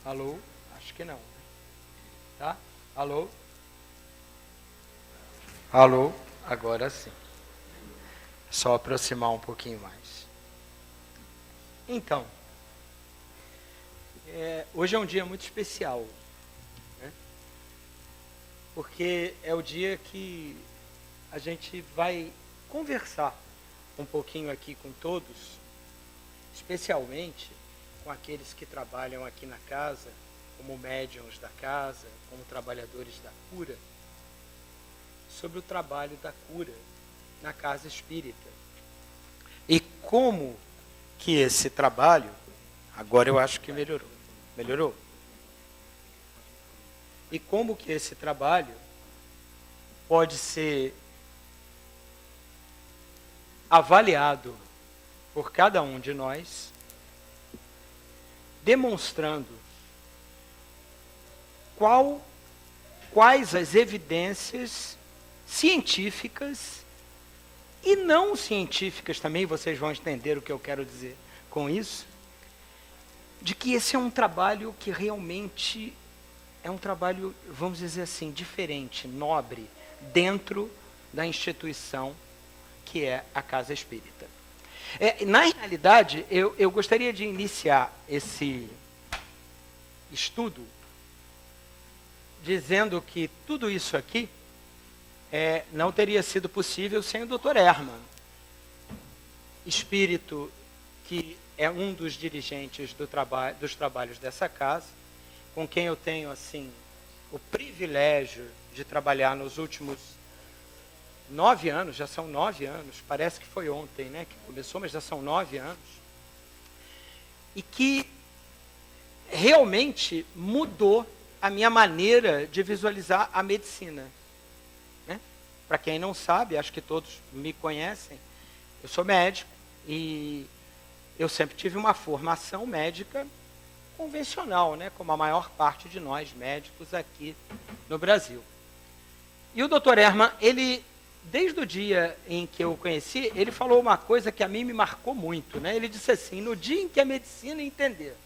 Alô? Acho que não. Tá? Alô? Alô? Agora sim. Só aproximar um pouquinho mais. Então, hoje é um dia muito especial, né? Porque é o dia que a gente vai conversar um pouquinho aqui com todos, especialmente com aqueles que trabalham aqui na casa, como médiuns da casa, como trabalhadores da cura, sobre o trabalho da cura na casa espírita. E como que esse trabalho, agora eu acho que melhorou. Melhorou? E como que esse trabalho pode ser avaliado por cada um de nós, demonstrando quais as evidências científicas e não científicas também, vocês vão entender o que eu quero dizer com isso, de que esse é um trabalho que realmente é um trabalho, vamos dizer assim, diferente, nobre, dentro da instituição que é a Casa Espírita. Na realidade, eu gostaria de iniciar esse estudo dizendo que tudo isso aqui não teria sido possível sem o Dr. Hermann, espírito que é um dos dirigentes dos trabalhos dessa casa, com quem eu tenho assim o privilégio de trabalhar nos últimos 9 anos, já são 9 anos, parece que foi ontem, né, que começou, mas já são 9 anos, e que realmente mudou a minha maneira de visualizar a medicina. Né? Para quem não sabe, acho que todos me conhecem, eu sou médico e eu sempre tive uma formação médica convencional, né, como a maior parte de nós médicos aqui no Brasil. E o Dr. Hermann, ele, desde o dia em que eu o conheci, ele falou uma coisa que a mim me marcou muito. Né? Ele disse assim, no dia em que a medicina entender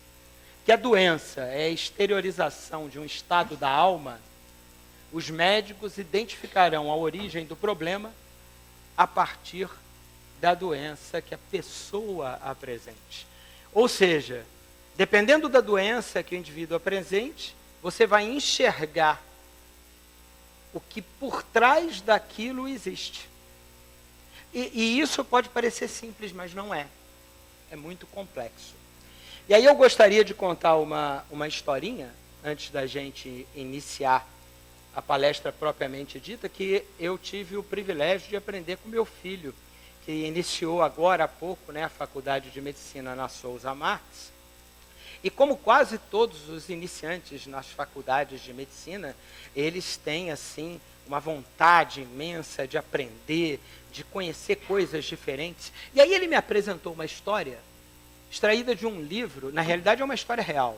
que a doença é a exteriorização de um estado da alma, os médicos identificarão a origem do problema a partir da doença que a pessoa apresente. Ou seja, dependendo da doença que o indivíduo apresente, você vai enxergar o que por trás daquilo existe. E isso pode parecer simples, mas não é. É muito complexo. E aí eu gostaria de contar uma historinha, antes da gente iniciar a palestra propriamente dita, que eu tive o privilégio de aprender com meu filho, que iniciou agora há pouco, né, a Faculdade de Medicina na Souza Marques. E como quase todos os iniciantes nas faculdades de medicina, eles têm assim uma vontade imensa de aprender, de conhecer coisas diferentes. E aí ele me apresentou uma história extraída de um livro, na realidade é uma história real,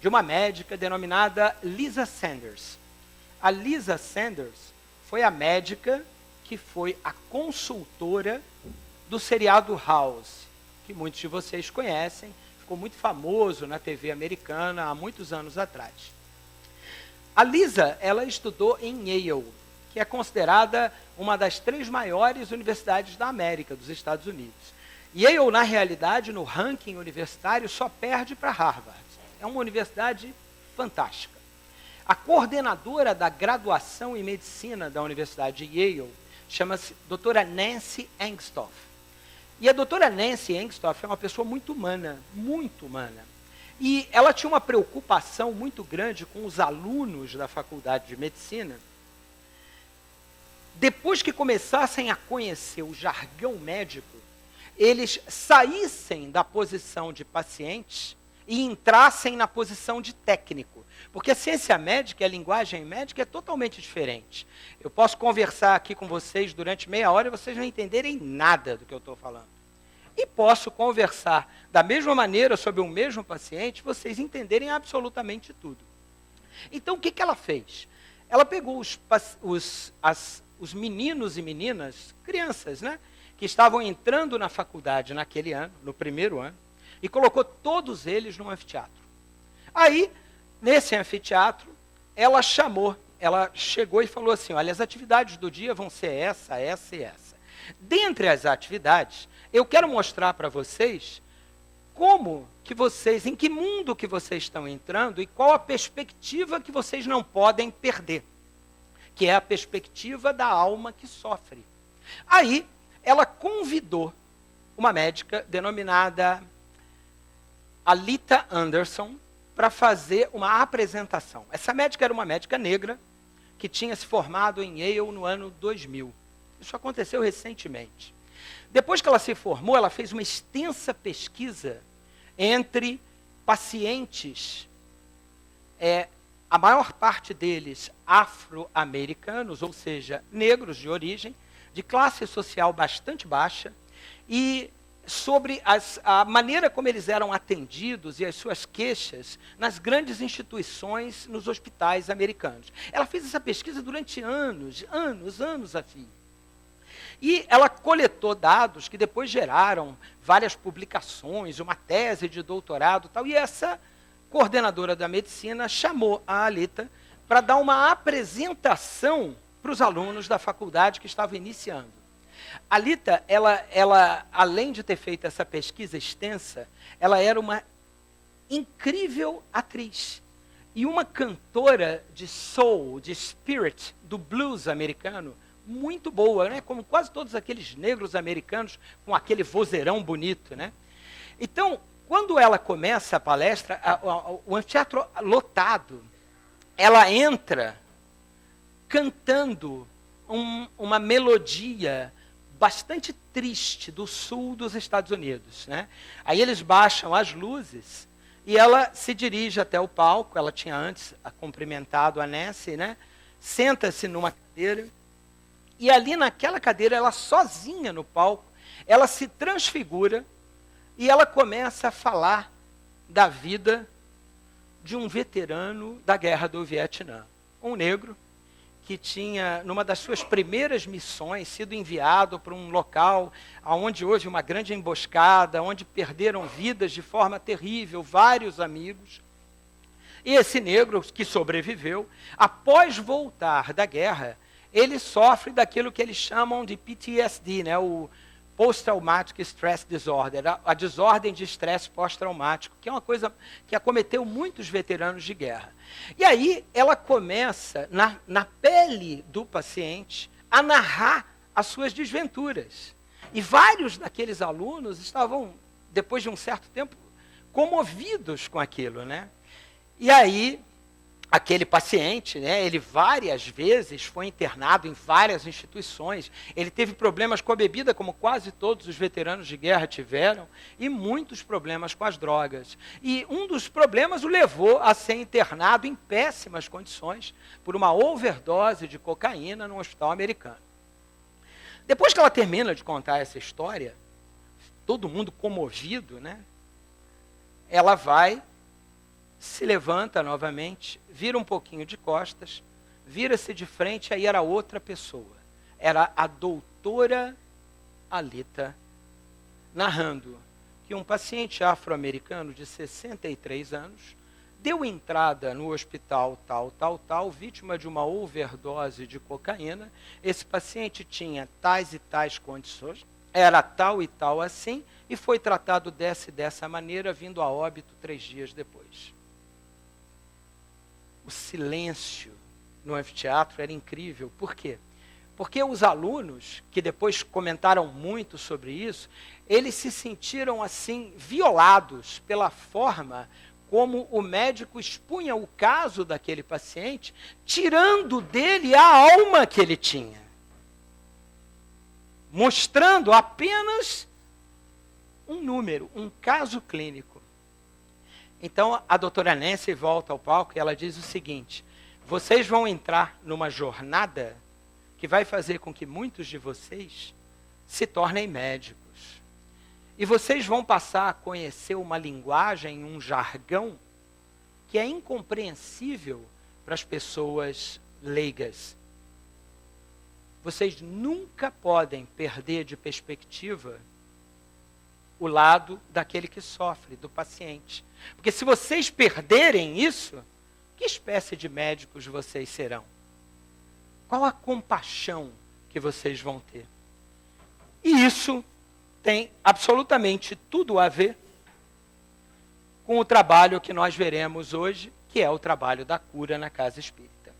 de uma médica denominada Lisa Sanders. A Lisa Sanders foi a médica que foi a consultora do seriado House, que muitos de vocês conhecem, ficou muito famoso na TV americana há muitos anos atrás. A Lisa, ela estudou em Yale, que é considerada uma das 3 maiores universidades da América, dos Estados Unidos. Yale, na realidade, no ranking universitário, só perde para Harvard. É uma universidade fantástica. A coordenadora da graduação em medicina da Universidade de Yale chama-se doutora Nancy Engstoff. E a doutora Nancy Engstoff é uma pessoa muito humana, muito humana. E ela tinha uma preocupação muito grande com os alunos da Faculdade de Medicina. Depois que começassem a conhecer o jargão médico, eles saíssem da posição de pacientes e entrassem na posição de técnico. Porque a ciência médica e a linguagem médica é totalmente diferente. Eu posso conversar aqui com vocês durante meia hora e vocês não entenderem nada do que eu estou falando. E posso conversar da mesma maneira sobre o mesmo paciente, vocês entenderem absolutamente tudo. Então, o que ela fez? Ela pegou os meninos e meninas, crianças, né, que estavam entrando na faculdade naquele ano, no primeiro ano, e colocou todos eles num anfiteatro. Aí, nesse anfiteatro, ela chegou e falou assim, olha, as atividades do dia vão ser essa, essa e essa. Dentre as atividades, eu quero mostrar para vocês em que mundo que vocês estão entrando e qual a perspectiva que vocês não podem perder, que é a perspectiva da alma que sofre. Aí, ela convidou uma médica denominada Alita Anderson para fazer uma apresentação. Essa médica era uma médica negra que tinha se formado em Yale no ano 2000. Isso aconteceu recentemente. Depois que ela se formou, ela fez uma extensa pesquisa entre pacientes, a maior parte deles afro-americanos, ou seja, negros de origem, de classe social bastante baixa, e sobre a maneira como eles eram atendidos e as suas queixas nas grandes instituições, nos hospitais americanos. Ela fez essa pesquisa durante anos a fio. E ela coletou dados que depois geraram várias publicações, uma tese de doutorado e tal, e essa coordenadora da medicina chamou a Alita para dar uma apresentação para os alunos da faculdade que estavam iniciando. A Alita, ela, além de ter feito essa pesquisa extensa, ela era uma incrível atriz e uma cantora de soul, de spirit, do blues americano, muito boa, né? Como quase todos aqueles negros americanos com aquele vozeirão bonito, né? Então, quando ela começa a palestra, o anfiteatro lotado, ela entra cantando uma melodia bastante triste do sul dos Estados Unidos, né? Aí eles baixam as luzes e ela se dirige até o palco. Ela tinha antes cumprimentado a Nancy, né? Senta-se numa cadeira e ali naquela cadeira, ela sozinha no palco, ela se transfigura e ela começa a falar da vida de um veterano da Guerra do Vietnã, um negro que tinha, numa das suas primeiras missões, sido enviado para um local onde houve uma grande emboscada, onde perderam vidas de forma terrível, vários amigos. E esse negro que sobreviveu, após voltar da guerra, ele sofre daquilo que eles chamam de PTSD, né? O Post-Traumatic Stress Disorder, a desordem de estresse pós-traumático, que é uma coisa que acometeu muitos veteranos de guerra. E aí ela começa, na pele do paciente, a narrar as suas desventuras. E vários daqueles alunos estavam, depois de um certo tempo, comovidos com aquilo, né? E aí, aquele paciente, né, ele várias vezes foi internado em várias instituições. Ele teve problemas com a bebida, como quase todos os veteranos de guerra tiveram, e muitos problemas com as drogas. E um dos problemas o levou a ser internado em péssimas condições por uma overdose de cocaína num hospital americano. Depois que ela termina de contar essa história, todo mundo comovido, né, ela se levanta novamente, vira um pouquinho de costas, vira-se de frente, aí era outra pessoa. Era a doutora Alita, narrando que um paciente afro-americano de 63 anos deu entrada no hospital tal, vítima de uma overdose de cocaína. Esse paciente tinha tais e tais condições, era tal e tal assim, e foi tratado dessa e dessa maneira, vindo a óbito 3 dias depois. O silêncio no anfiteatro era incrível. Por quê? Porque os alunos, que depois comentaram muito sobre isso, eles se sentiram assim violados pela forma como o médico expunha o caso daquele paciente, tirando dele a alma que ele tinha, mostrando apenas um número, um caso clínico. Então, a doutora Nancy volta ao palco e ela diz o seguinte: vocês vão entrar numa jornada que vai fazer com que muitos de vocês se tornem médicos. E vocês vão passar a conhecer uma linguagem, um jargão, que é incompreensível para as pessoas leigas. Vocês nunca podem perder de perspectiva o lado daquele que sofre, do paciente. Porque se vocês perderem isso, que espécie de médicos vocês serão? Qual a compaixão que vocês vão ter? E isso tem absolutamente tudo a ver com o trabalho que nós veremos hoje, que é o trabalho da cura na casa espírita.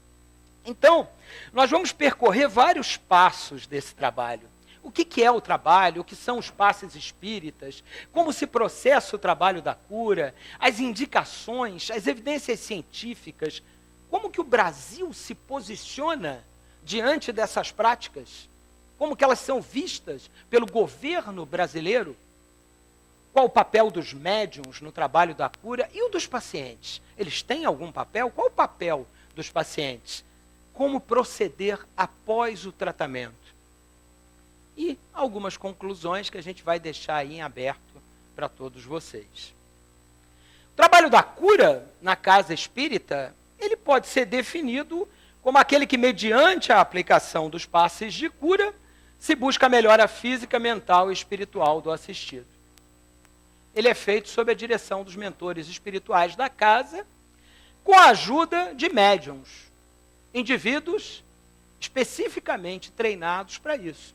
Então, nós vamos percorrer vários passos desse trabalho. O que é o trabalho, o que são os passes espíritas, como se processa o trabalho da cura, as indicações, as evidências científicas, como que o Brasil se posiciona diante dessas práticas, como que elas são vistas pelo governo brasileiro, qual o papel dos médiuns no trabalho da cura e o dos pacientes. Eles têm algum papel? Qual o papel dos pacientes? Como proceder após o tratamento? E algumas conclusões que a gente vai deixar aí em aberto para todos vocês. O trabalho da cura na casa espírita, ele pode ser definido como aquele que, mediante a aplicação dos passes de cura, se busca a melhora física, mental e espiritual do assistido. Ele é feito sob a direção dos mentores espirituais da casa, com a ajuda de médiuns, indivíduos especificamente treinados para isso.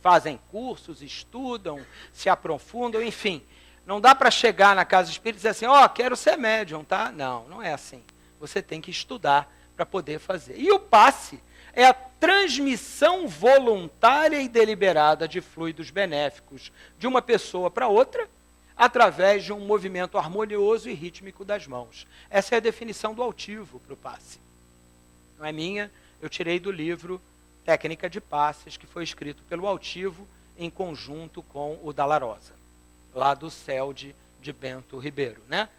Fazem cursos, estudam, se aprofundam, enfim. Não dá para chegar na casa espírita e dizer assim, quero ser médium, tá? Não, não é assim. Você tem que estudar para poder fazer. E o passe é a transmissão voluntária e deliberada de fluidos benéficos de uma pessoa para outra, através de um movimento harmonioso e rítmico das mãos. Essa é a definição do altivo para o passe. Não é minha, eu tirei do livro Técnica de Passes, que foi escrito pelo Altivo em conjunto com o Dalla Rosa, lá do CELD de Bento Ribeiro, né?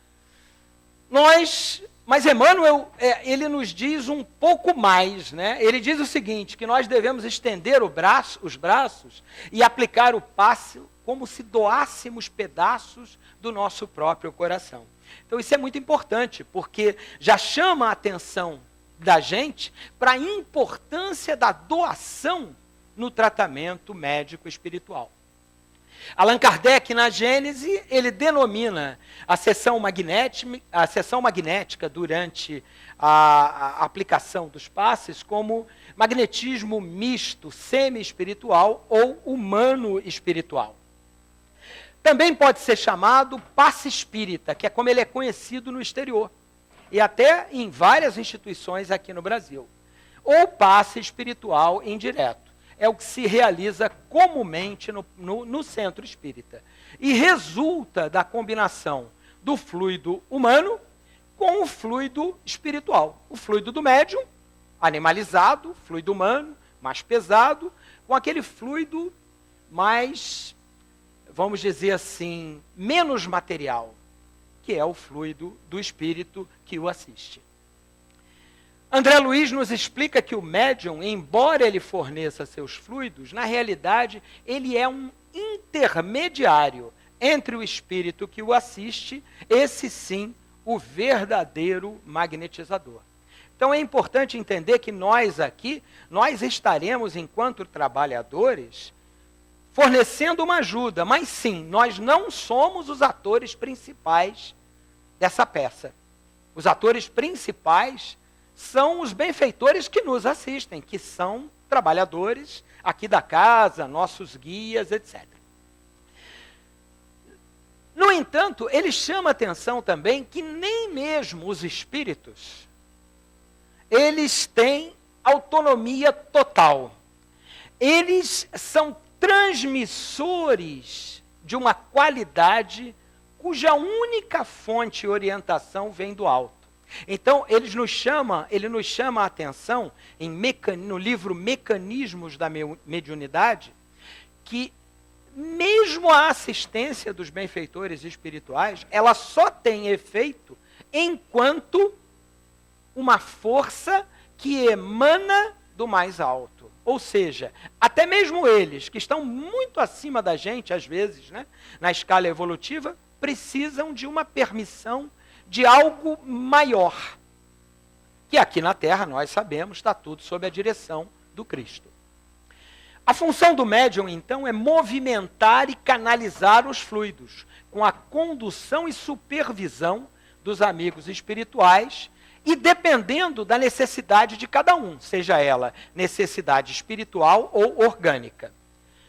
Mas Emmanuel, ele nos diz um pouco mais, né? Ele diz o seguinte, que nós devemos estender os braços e aplicar o passe como se doássemos pedaços do nosso próprio coração. Então isso é muito importante, porque já chama a atenção da gente para a importância da doação no tratamento médico espiritual. Allan Kardec, na Gênese, ele denomina a seção magnética durante a aplicação dos passes como magnetismo misto, semi-espiritual ou humano-espiritual. Também pode ser chamado passe espírita, que é como ele é conhecido no exterior, e até em várias instituições aqui no Brasil. Ou passe espiritual indireto. É o que se realiza comumente no centro espírita. E resulta da combinação do fluido humano com o fluido espiritual. O fluido do médium, animalizado, fluido humano, mais pesado, com aquele fluido mais, vamos dizer assim, menos material, que é o fluido do espírito que o assiste. André Luiz nos explica que o médium, embora ele forneça seus fluidos, na realidade ele é um intermediário entre o espírito que o assiste, esse sim, o verdadeiro magnetizador. Então é importante entender que nós aqui, nós estaremos, enquanto trabalhadores, fornecendo uma ajuda, mas sim, nós não somos os atores principais dessa peça. Os atores principais são os benfeitores que nos assistem, que são trabalhadores aqui da casa, nossos guias, etc. No entanto, ele chama a atenção também que nem mesmo os espíritos, eles têm autonomia total. Eles são transmissores de uma qualidade cuja única fonte e orientação vem do alto. Então, ele nos chama a atenção no livro Mecanismos da Mediunidade, que mesmo a assistência dos benfeitores espirituais, ela só tem efeito enquanto uma força que emana do mais alto. Ou seja, até mesmo eles, que estão muito acima da gente, às vezes, né, na escala evolutiva, precisam de uma permissão de algo maior, que aqui na Terra, nós sabemos, está tudo sob a direção do Cristo. A função do médium, então, é movimentar e canalizar os fluidos, com a condução e supervisão dos amigos espirituais, e dependendo da necessidade de cada um, seja ela necessidade espiritual ou orgânica.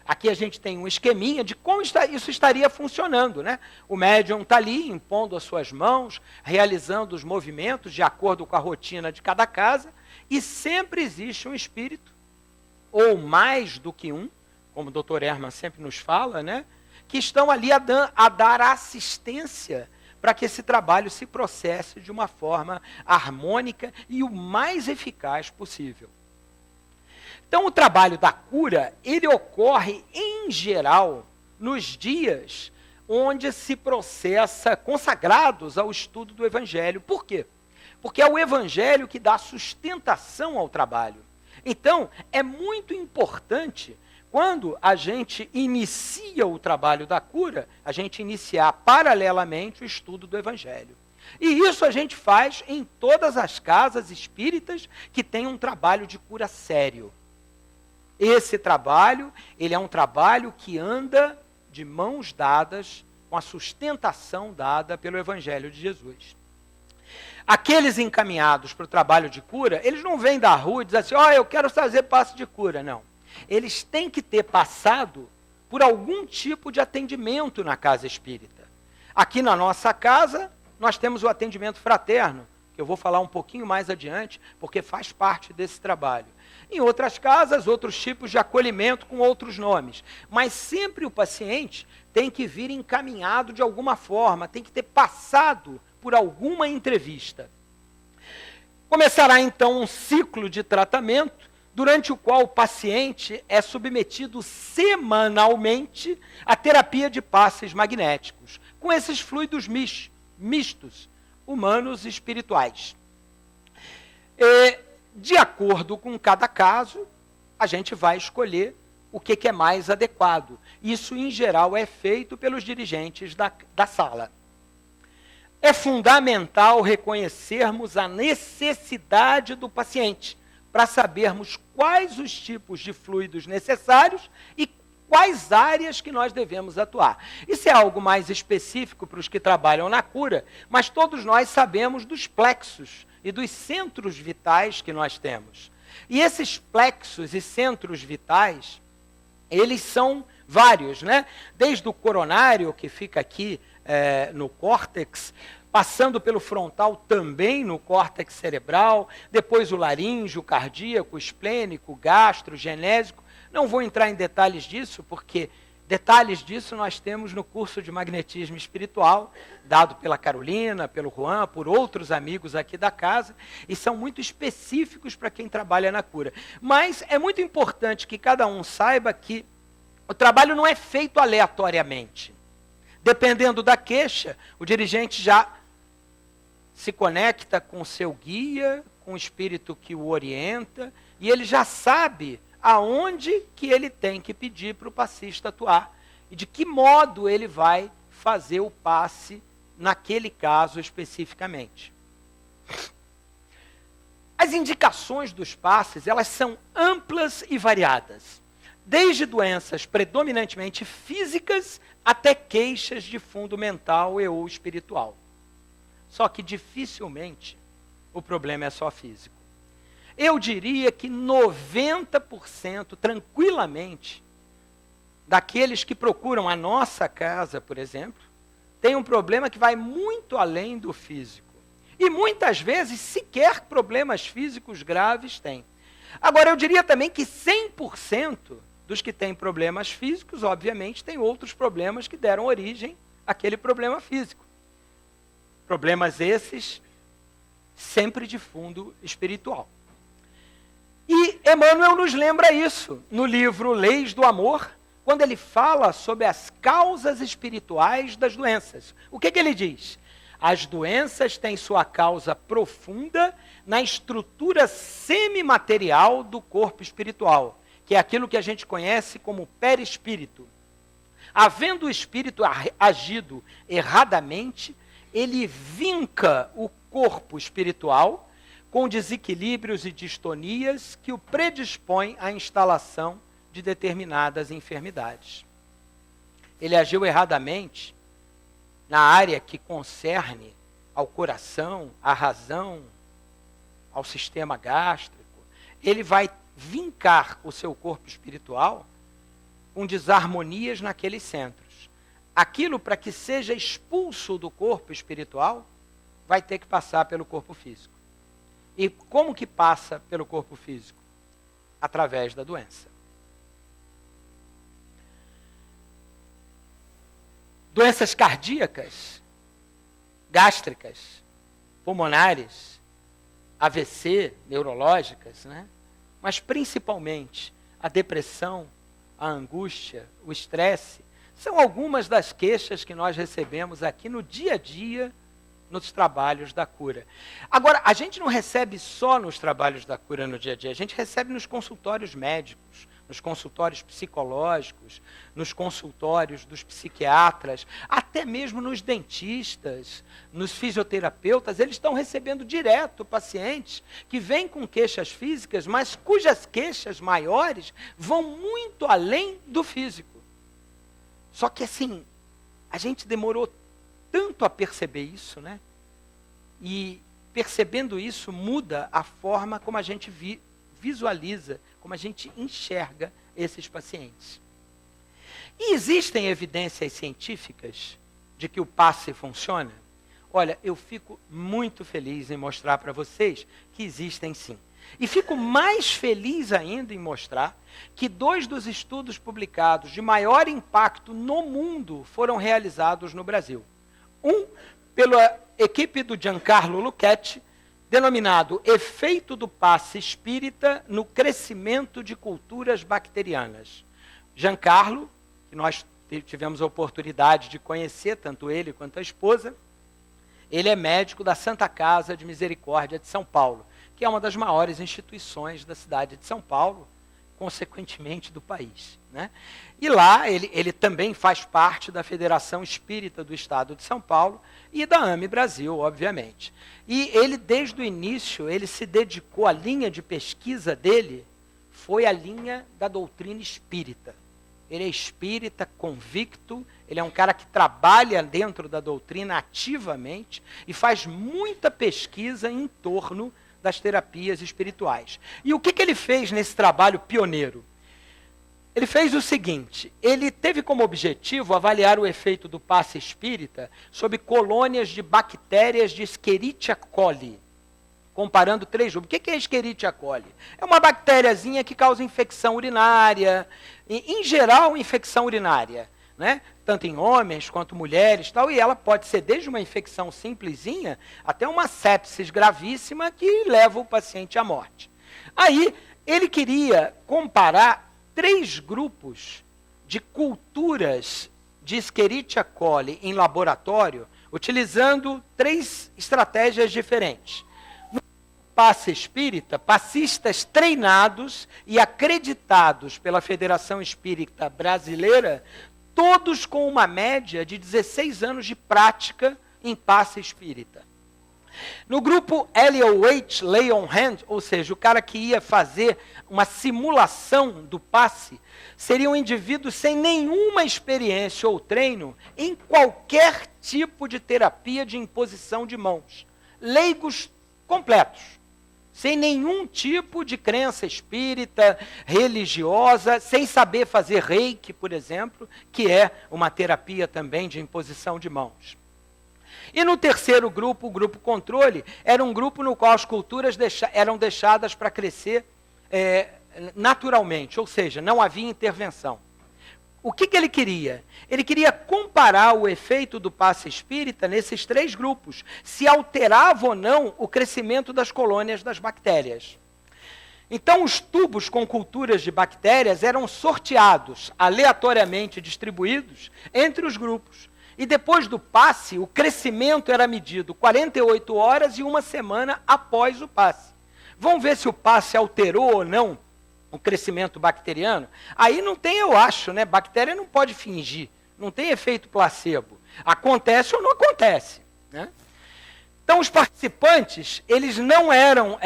Aqui a gente tem um esqueminha de como isso estaria funcionando, né? O médium está ali impondo as suas mãos, realizando os movimentos de acordo com a rotina de cada casa, e sempre existe um espírito, ou mais do que um, como o Dr. Herman sempre nos fala, né? Que estão ali a dar assistência para que esse trabalho se processe de uma forma harmônica e o mais eficaz possível. Então, o trabalho da cura, ele ocorre, em geral, nos dias onde se processa consagrados ao estudo do Evangelho. Por quê? Porque é o Evangelho que dá sustentação ao trabalho. Então, é muito importante, quando a gente inicia o trabalho da cura, a gente iniciar paralelamente o estudo do Evangelho. E isso a gente faz em todas as casas espíritas que têm um trabalho de cura sério. Esse trabalho, ele é um trabalho que anda de mãos dadas com a sustentação dada pelo Evangelho de Jesus. Aqueles encaminhados para o trabalho de cura, eles não vêm da rua e dizem assim, eu quero fazer passe de cura, não. Eles têm que ter passado por algum tipo de atendimento na casa espírita. Aqui na nossa casa, nós temos o atendimento fraterno, que eu vou falar um pouquinho mais adiante, porque faz parte desse trabalho. Em outras casas, outros tipos de acolhimento com outros nomes. Mas sempre o paciente tem que vir encaminhado de alguma forma, tem que ter passado por alguma entrevista. Começará então um ciclo de tratamento, durante o qual o paciente é submetido semanalmente à terapia de passes magnéticos, com esses fluidos mistos, humanos e espirituais. De acordo com cada caso, a gente vai escolher o que é mais adequado. Isso, em geral, é feito pelos dirigentes da sala. É fundamental reconhecermos a necessidade do paciente para sabermos quais os tipos de fluidos necessários e quais áreas que nós devemos atuar. Isso é algo mais específico para os que trabalham na cura, mas todos nós sabemos dos plexos e dos centros vitais que nós temos. E esses plexos e centros vitais, eles são vários, né? Desde o coronário, que fica aqui no córtex, passando pelo frontal também no córtex cerebral, depois o laríngeo, o cardíaco, o esplênico, o gastro, o genésico. Não vou entrar em detalhes disso, porque detalhes disso nós temos no curso de magnetismo espiritual, dado pela Carolina, pelo Juan, por outros amigos aqui da casa, e são muito específicos para quem trabalha na cura. Mas é muito importante que cada um saiba que o trabalho não é feito aleatoriamente. Dependendo da queixa, o dirigente já se conecta com o seu guia, com o espírito que o orienta, e ele já sabe aonde que ele tem que pedir para o passista atuar e de que modo ele vai fazer o passe naquele caso especificamente. As indicações dos passes, elas são amplas e variadas, desde doenças predominantemente físicas até queixas de fundo mental e ou espiritual. Só que dificilmente o problema é só físico. Eu diria que 90% tranquilamente daqueles que procuram a nossa casa, por exemplo, tem um problema que vai muito além do físico. E muitas vezes sequer problemas físicos graves têm. Agora, eu diria também que 100% dos que têm problemas físicos, obviamente, têm outros problemas que deram origem àquele problema físico. Problemas esses sempre de fundo espiritual. E Emmanuel nos lembra isso no livro Leis do Amor, quando ele fala sobre as causas espirituais das doenças. O que ele diz? As doenças têm sua causa profunda na estrutura semimaterial do corpo espiritual, que é aquilo que a gente conhece como perispírito. Havendo o espírito agido erradamente, ele vinca o corpo espiritual com desequilíbrios e distonias que o predispõem à instalação de determinadas enfermidades. Ele agiu erradamente na área que concerne ao coração, à razão, ao sistema gástrico. Ele vai vincar o seu corpo espiritual com desarmonias naqueles centros. Aquilo, para que seja expulso do corpo espiritual, vai ter que passar pelo corpo físico. E como que passa pelo corpo físico? Através da doença. Doenças cardíacas, gástricas, pulmonares, AVC, neurológicas, né? Mas principalmente a depressão, a angústia, o estresse, são algumas das queixas que nós recebemos aqui no dia a dia, nos trabalhos da cura. Agora, a gente não recebe só nos trabalhos da cura no dia a dia, a gente recebe nos consultórios médicos, nos consultórios psicológicos, nos consultórios dos psiquiatras, até mesmo nos dentistas, nos fisioterapeutas, eles estão recebendo direto pacientes que vêm com queixas físicas, mas cujas queixas maiores vão muito além do físico. Só que assim, a gente demorou tanto a perceber isso, né? E percebendo isso, muda a forma como a gente visualiza, como a gente enxerga esses pacientes. E existem evidências científicas de que o passe funciona? Olha, eu fico muito feliz em mostrar para vocês que existem sim. E fico mais feliz ainda em mostrar que 2 dos estudos publicados de maior impacto no mundo foram realizados no Brasil. Um, pela equipe do Giancarlo Lucchetti, denominado Efeito do Passe Espírita no Crescimento de Culturas Bacterianas. Giancarlo, que nós tivemos a oportunidade de conhecer, tanto ele quanto a esposa, ele é médico da Santa Casa de Misericórdia de São Paulo, que é uma das maiores instituições da cidade de São Paulo, consequentemente do país, né? E lá ele também faz parte da Federação Espírita do Estado de São Paulo e da AME Brasil, obviamente. E ele, desde o início, ele se dedicou, a linha de pesquisa dele foi a linha da doutrina espírita. Ele é espírita, convicto, ele é um cara que trabalha dentro da doutrina ativamente e faz muita pesquisa em torno das terapias espirituais. E o que ele fez nesse trabalho pioneiro? Ele fez o seguinte, ele teve como objetivo avaliar o efeito do passe espírita sobre colônias de bactérias de Escherichia coli, comparando 3 grupos. O que é Escherichia coli? É uma bactériazinha que causa infecção urinária, em geral infecção urinária, né? Tanto em homens quanto mulheres, tal, e ela pode ser desde uma infecção simplesinha até uma sepsis gravíssima que leva o paciente à morte. Aí, ele queria comparar 3 grupos de culturas de Escherichia coli em laboratório, utilizando 3 estratégias diferentes. No passe espírita, passistas treinados e acreditados pela Federação Espírita Brasileira, todos com uma média de 16 anos de prática em passe espírita. No grupo LOH, Lay on Hand, ou seja, o cara que ia fazer uma simulação do passe, seriam indivíduos sem nenhuma experiência ou treino em qualquer tipo de terapia de imposição de mãos. Leigos completos. Sem nenhum tipo de crença espírita, religiosa, sem saber fazer reiki, por exemplo, que é uma terapia também de imposição de mãos. E no terceiro grupo, o grupo controle, era um grupo no qual as culturas eram deixadas para crescer naturalmente, ou seja, não havia intervenção. O que ele queria? Ele queria comparar o efeito do passe espírita nesses 3 grupos, se alterava ou não o crescimento das colônias das bactérias. Então, os tubos com culturas de bactérias eram sorteados, aleatoriamente distribuídos entre os grupos. E depois do passe, o crescimento era medido 48 horas e 1 semana após o passe. Vamos ver se o passe alterou ou não o crescimento bacteriano? Aí não tem, eu acho, né? Bactéria não pode fingir, não tem efeito placebo. Acontece ou não acontece, né? Então, os participantes, eles não eram,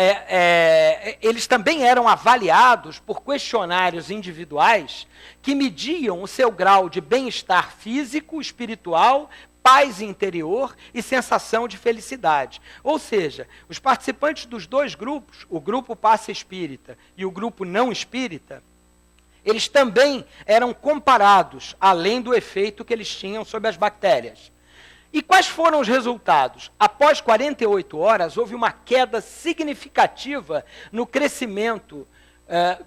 eles também eram avaliados por questionários individuais que mediam o seu grau de bem-estar físico, espiritual, paz interior e sensação de felicidade. Ou seja, os participantes dos dois grupos, o grupo passe espírita e o grupo não espírita, eles também eram comparados, além do efeito que eles tinham sobre as bactérias. E quais foram os resultados? Após 48 horas, houve uma queda significativa no crescimento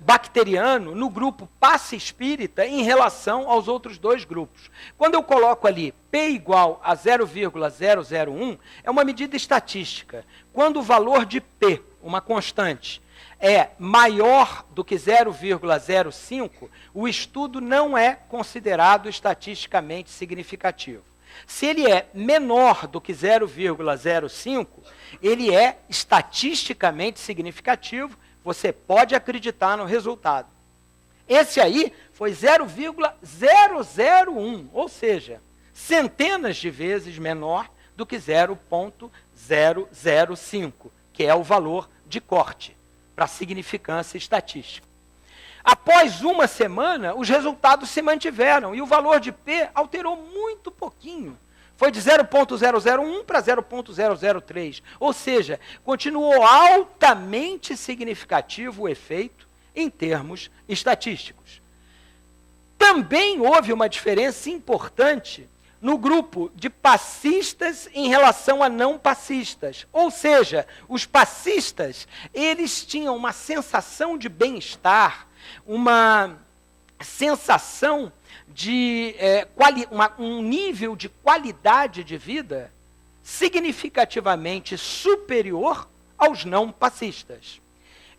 bacteriano no grupo passe espírita em relação aos outros dois grupos. Quando eu coloco ali P igual a 0,001, é uma medida estatística. Quando o valor de P, uma constante, é maior do que 0,05, o estudo não é considerado estatisticamente significativo. Se ele é menor do que 0,05, ele é estatisticamente significativo, você pode acreditar no resultado. Esse aí foi 0,001, ou seja, centenas de vezes menor do que 0,005, que é o valor de corte para significância estatística. Após uma semana, os resultados se mantiveram e o valor de P alterou muito pouquinho. Foi de 0,001 para 0,003. Ou seja, continuou altamente significativo o efeito em termos estatísticos. Também houve uma diferença importante no grupo de passistas em relação a não passistas. Ou seja, os passistas, eles tinham uma sensação de bem-estar, uma sensação de um nível de qualidade de vida significativamente superior aos não passistas.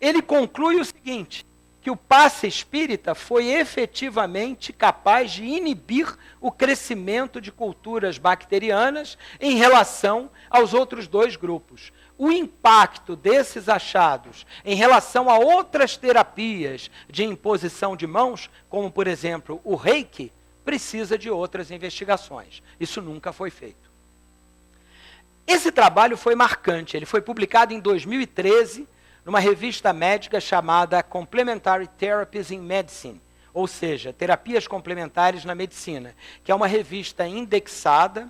Ele conclui o seguinte, que o passe espírita foi efetivamente capaz de inibir o crescimento de culturas bacterianas em relação aos outros dois grupos. O impacto desses achados em relação a outras terapias de imposição de mãos, como, por exemplo, o Reiki, precisa de outras investigações. Isso nunca foi feito. Esse trabalho foi marcante. Ele foi publicado em 2013, numa revista médica chamada Complementary Therapies in Medicine, ou seja, terapias complementares na medicina, que é uma revista indexada,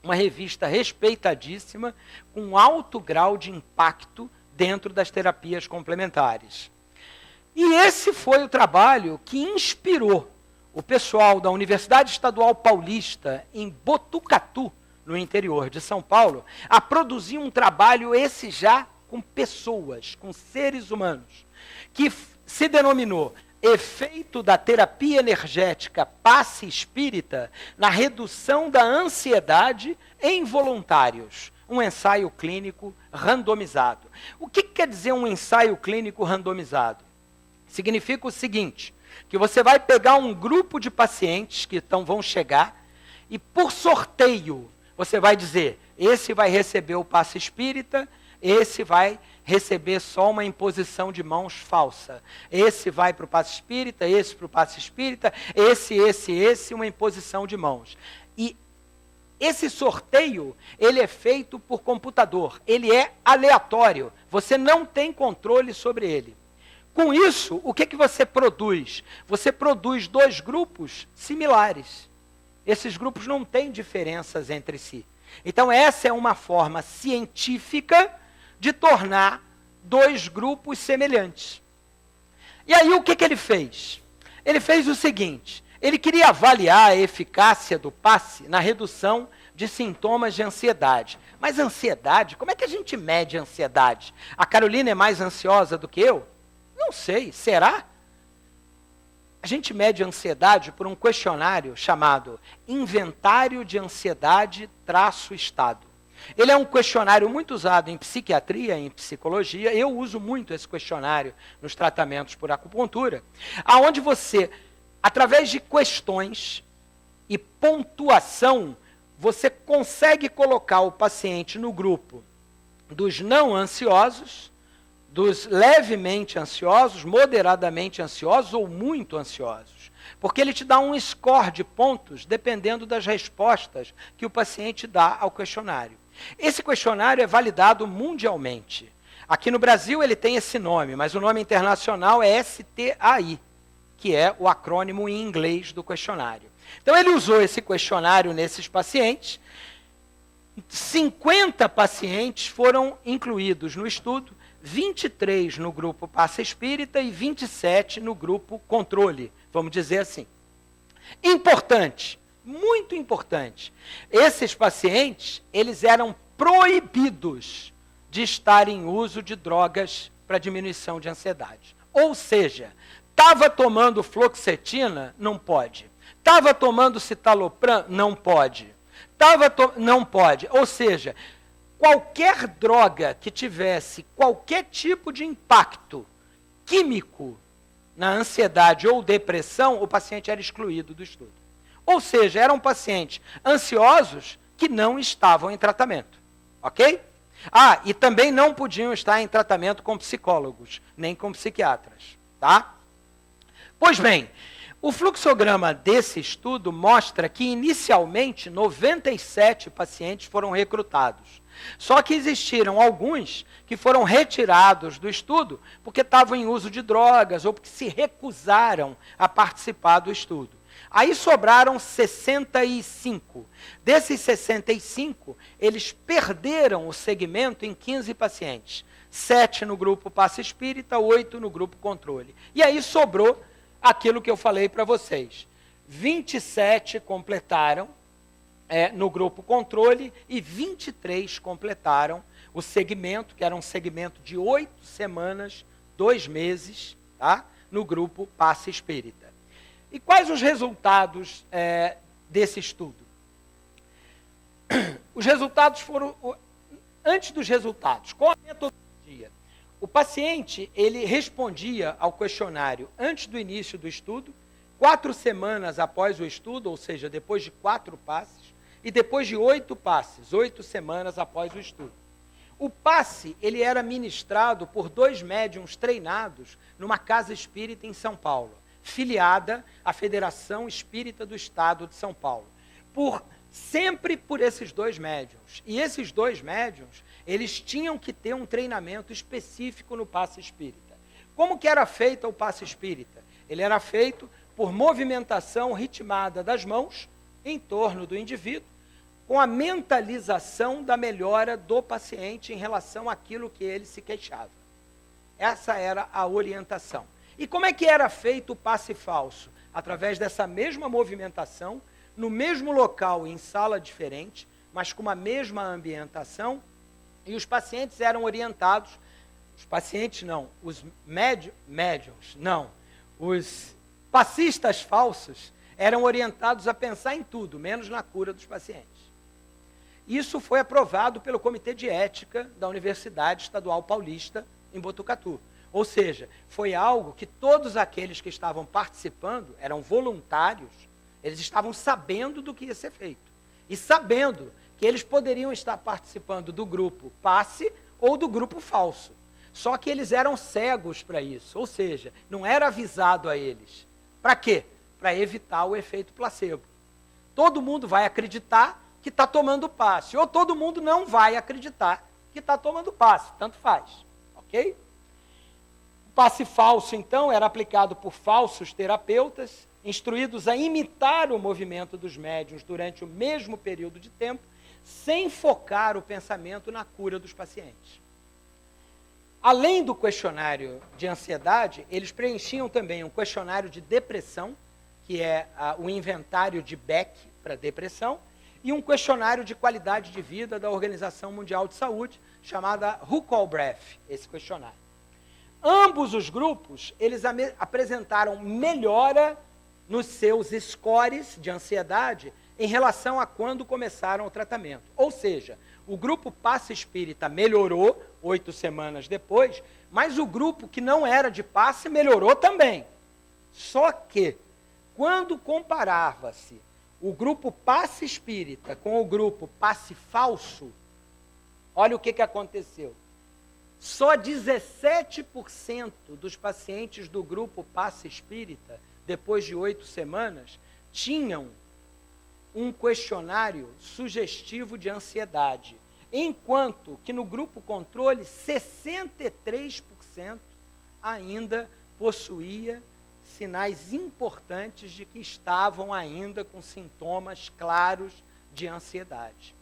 uma revista respeitadíssima, com alto grau de impacto dentro das terapias complementares. E esse foi o trabalho que inspirou o pessoal da Universidade Estadual Paulista, em Botucatu, no interior de São Paulo, a produzir um trabalho esse já com pessoas, com seres humanos, que se denominou Efeito da Terapia Energética Passe Espírita na Redução da Ansiedade em Voluntários. Um ensaio clínico randomizado. O que quer dizer um ensaio clínico randomizado? Significa o seguinte, que você vai pegar um grupo de pacientes que vão chegar e por sorteio você vai dizer, esse vai receber o passe espírita, esse vai receber só uma imposição de mãos falsa. Esse vai para o passe espírita, esse para o passe espírita, esse, uma imposição de mãos. E esse sorteio, ele é feito por computador. Ele é aleatório. Você não tem controle sobre ele. Com isso, o que você produz? Você produz dois grupos similares. Esses grupos não têm diferenças entre si. Então, essa é uma forma científica de tornar dois grupos semelhantes. E aí o que ele fez? Ele fez o seguinte, ele queria avaliar a eficácia do passe na redução de sintomas de ansiedade. Mas ansiedade, como é que a gente mede a ansiedade? A Carolina é mais ansiosa do que eu? Não sei, será? A gente mede a ansiedade por um questionário chamado Inventário de Ansiedade-Estado. Ele é um questionário muito usado em psiquiatria, em psicologia. Eu uso muito esse questionário nos tratamentos por acupuntura, aonde você, através de questões e pontuação, você consegue colocar o paciente no grupo dos não ansiosos, dos levemente ansiosos, moderadamente ansiosos ou muito ansiosos. Porque ele te dá um score de pontos dependendo das respostas que o paciente dá ao questionário. Esse questionário é validado mundialmente. Aqui no Brasil ele tem esse nome, mas o nome internacional é STAI, que é o acrônimo em inglês do questionário. Então ele usou esse questionário nesses pacientes. 50 pacientes foram incluídos no estudo, 23 no grupo Passe Espírita e 27 no grupo controle, vamos dizer assim. Importante, muito importante, esses pacientes, eles eram proibidos de estar em uso de drogas para diminuição de ansiedade. Ou seja, estava tomando fluoxetina? Não pode. Estava tomando citalopram? Não pode. Não pode. Ou seja, qualquer droga que tivesse qualquer tipo de impacto químico na ansiedade ou depressão, o paciente era excluído do estudo. Ou seja, eram pacientes ansiosos que não estavam em tratamento. Ok? E também não podiam estar em tratamento com psicólogos, nem com psiquiatras. Tá? Pois bem, o fluxograma desse estudo mostra que, inicialmente, 97 pacientes foram recrutados. Só que existiram alguns que foram retirados do estudo porque estavam em uso de drogas ou porque se recusaram a participar do estudo. Aí sobraram 65. Desses 65, eles perderam o segmento em 15 pacientes. 7 no grupo Passe Espírita, 8 no grupo controle. E aí sobrou aquilo que eu falei para vocês. 27 completaram no grupo controle e 23 completaram o segmento, que era um segmento de 8 semanas, 2 meses, tá? No grupo Passe Espírita. E quais os resultados desse estudo? Os resultados foram... Antes dos resultados, qual a metodologia? O paciente, ele respondia ao questionário antes do início do estudo, 4 semanas após o estudo, ou seja, depois de 4 passes, e depois de 8 passes, 8 semanas após o estudo. O passe, ele era ministrado por 2 médiuns treinados numa casa espírita em São Paulo, filiada à Federação Espírita do Estado de São Paulo. Sempre por esses 2 médiuns. E esses 2 médiuns, eles tinham que ter um treinamento específico no passe espírita. Como que era feito o passe espírita? Ele era feito por movimentação ritmada das mãos em torno do indivíduo, com a mentalização da melhora do paciente em relação àquilo que ele se queixava. Essa era a orientação. E como é que era feito o passe falso? Através dessa mesma movimentação, no mesmo local, em sala diferente, mas com a mesma ambientação, e os pacientes eram orientados, os pacientes não, os médiums, não, os passistas falsos eram orientados a pensar em tudo, menos na cura dos pacientes. Isso foi aprovado pelo Comitê de Ética da Universidade Estadual Paulista, em Botucatu. Ou seja, foi algo que todos aqueles que estavam participando, eram voluntários, eles estavam sabendo do que ia ser feito. E sabendo que eles poderiam estar participando do grupo passe ou do grupo falso. Só que eles eram cegos para isso, ou seja, não era avisado a eles. Para quê? Para evitar o efeito placebo. Todo mundo vai acreditar que está tomando passe, ou todo mundo não vai acreditar que está tomando passe, tanto faz, ok? O passe falso, então, era aplicado por falsos terapeutas, instruídos a imitar o movimento dos médiuns durante o mesmo período de tempo, sem focar o pensamento na cura dos pacientes. Além do questionário de ansiedade, eles preenchiam também um questionário de depressão, que é o inventário de Beck para depressão, e um questionário de qualidade de vida da Organização Mundial de Saúde, chamada Who-Call-Breath, esse questionário. Ambos os grupos, eles apresentaram melhora nos seus scores de ansiedade em relação a quando começaram o tratamento. Ou seja, o grupo passe espírita melhorou 8 semanas depois, mas o grupo que não era de passe melhorou também. Só que, quando comparava-se o grupo passe espírita com o grupo passe falso, olha o que aconteceu. Só 17% dos pacientes do grupo passe espírita, depois de 8 semanas, tinham um questionário sugestivo de ansiedade. enquanto que no grupo controle, 63% ainda possuía sinais importantes de que estavam ainda com sintomas claros de ansiedade.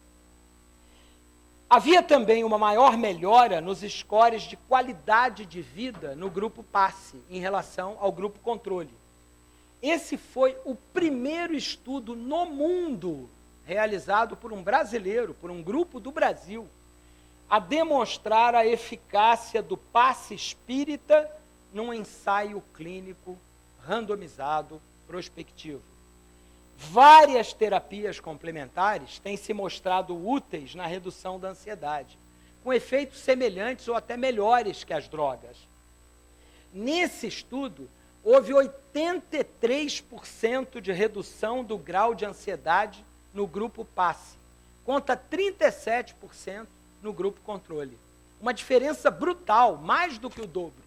Havia também uma maior melhora nos scores de qualidade de vida no grupo passe em relação ao grupo controle. Esse foi o primeiro estudo no mundo realizado por um brasileiro, por um grupo do Brasil, a demonstrar a eficácia do passe espírita num ensaio clínico randomizado prospectivo. Várias terapias complementares têm se mostrado úteis na redução da ansiedade, com efeitos semelhantes ou até melhores que as drogas. Nesse estudo, houve 83% de redução do grau de ansiedade no grupo passe, contra 37% no grupo controle. Uma diferença brutal, mais do que o dobro.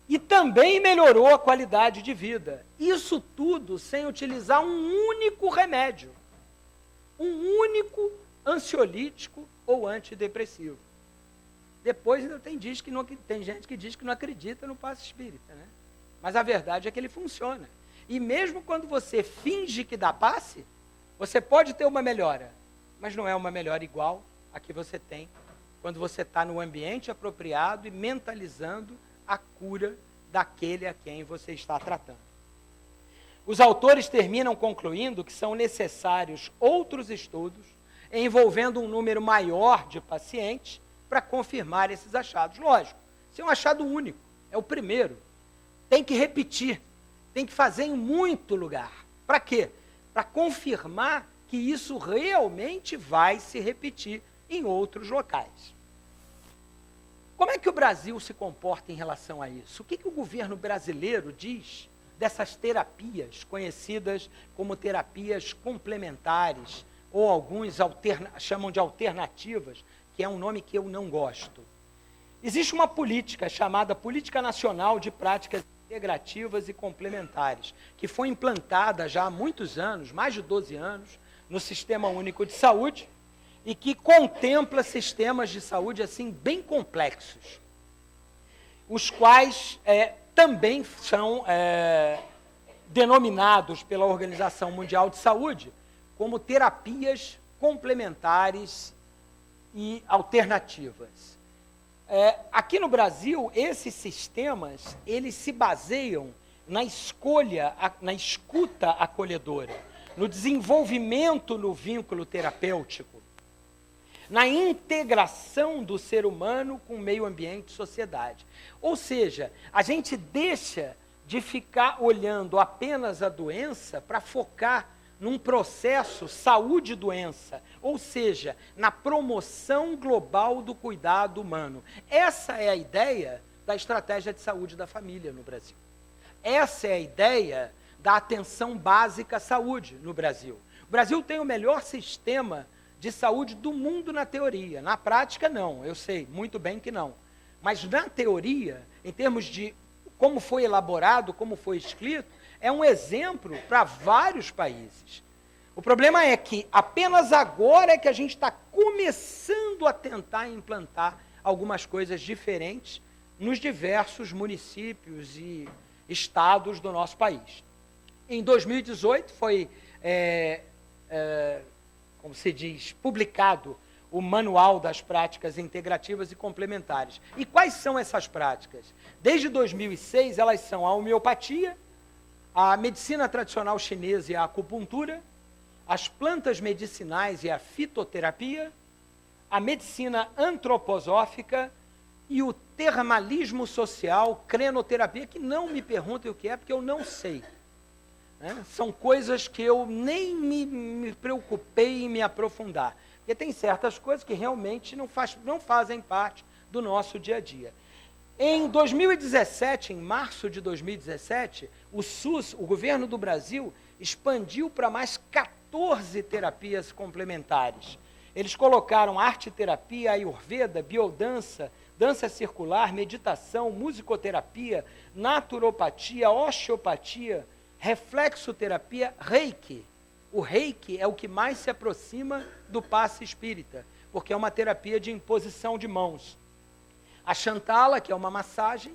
E também melhorou a qualidade de vida. Isso tudo sem utilizar um único remédio. Um único ansiolítico ou antidepressivo. Depois ainda tem gente que diz que não acredita no passe espírita, né? Mas a verdade é que ele funciona. E mesmo quando você finge que dá passe, você pode ter uma melhora, mas não é uma melhora igual a que você tem quando você está no ambiente apropriado e mentalizando a cura daquele a quem você está tratando. Os autores terminam concluindo que são necessários outros estudos envolvendo um número maior de pacientes para confirmar esses achados. Lógico, isso é um achado único, é o primeiro. Tem que repetir, tem que fazer em muito lugar. Para quê? Para confirmar que isso realmente vai se repetir em outros locais. Como é que o Brasil se comporta em relação a isso? O que o governo brasileiro diz dessas terapias, conhecidas como terapias complementares, ou alguns chamam de alternativas, que é um nome que eu não gosto. Existe uma política chamada Política Nacional de Práticas Integrativas e Complementares, que foi implantada já há muitos anos, mais de 12 anos, no Sistema Único de Saúde, e que contempla sistemas de saúde assim bem complexos, os quais também são denominados pela Organização Mundial de Saúde como terapias complementares e alternativas. Aqui no Brasil, esses sistemas, eles se baseiam na escolha, na escuta acolhedora, no desenvolvimento no vínculo terapêutico, na integração do ser humano com o meio ambiente e sociedade. Ou seja, a gente deixa de ficar olhando apenas a doença para focar num processo saúde-doença, ou seja, na promoção global do cuidado humano. Essa é a ideia da estratégia de saúde da família no Brasil. Essa é a ideia da atenção básica à saúde no Brasil. O Brasil tem o melhor sistema de saúde do mundo na teoria. Na prática, não. Eu sei muito bem que não. Mas na teoria, em termos de como foi elaborado, como foi escrito, é um exemplo para vários países. O problema é que apenas agora é que a gente está começando a tentar implantar algumas coisas diferentes nos diversos municípios e estados do nosso país. Em 2018 foi, como se diz, publicado o Manual das Práticas Integrativas e Complementares. E quais são essas práticas? Desde 2006, elas são a homeopatia, a medicina tradicional chinesa e a acupuntura, as plantas medicinais e a fitoterapia, a medicina antroposófica e o termalismo social, crenoterapia, que não me perguntem o que é, porque eu não sei. São coisas que eu nem me preocupei em me aprofundar. Porque tem certas coisas que realmente não fazem parte do nosso dia a dia. Em 2017, em março de 2017, o SUS, o governo do Brasil, expandiu para mais 14 terapias complementares. Eles colocaram arte-terapia, ayurveda, biodança, dança circular, meditação, musicoterapia, naturopatia, osteopatia, reflexoterapia, reiki. O reiki é o que mais se aproxima do passe espírita, porque é uma terapia de imposição de mãos. A Shantala, que é uma massagem,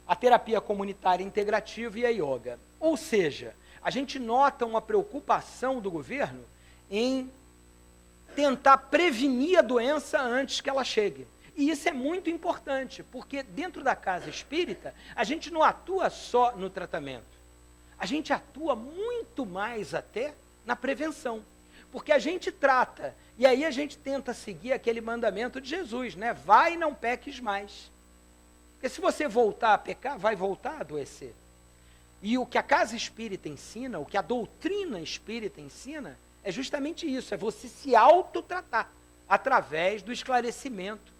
a terapia comunitária integrativa e a yoga. Ou seja, a gente nota uma preocupação do governo em tentar prevenir a doença antes que ela chegue. E isso é muito importante, porque dentro da casa espírita, a gente não atua só no tratamento. A gente atua muito mais até na prevenção. Porque a gente trata, e aí a gente tenta seguir aquele mandamento de Jesus, né? Vai e não peques mais. Porque se você voltar a pecar, vai voltar a adoecer. E o que a casa espírita ensina, o que a doutrina espírita ensina, é justamente isso, é você se autotratar através do esclarecimento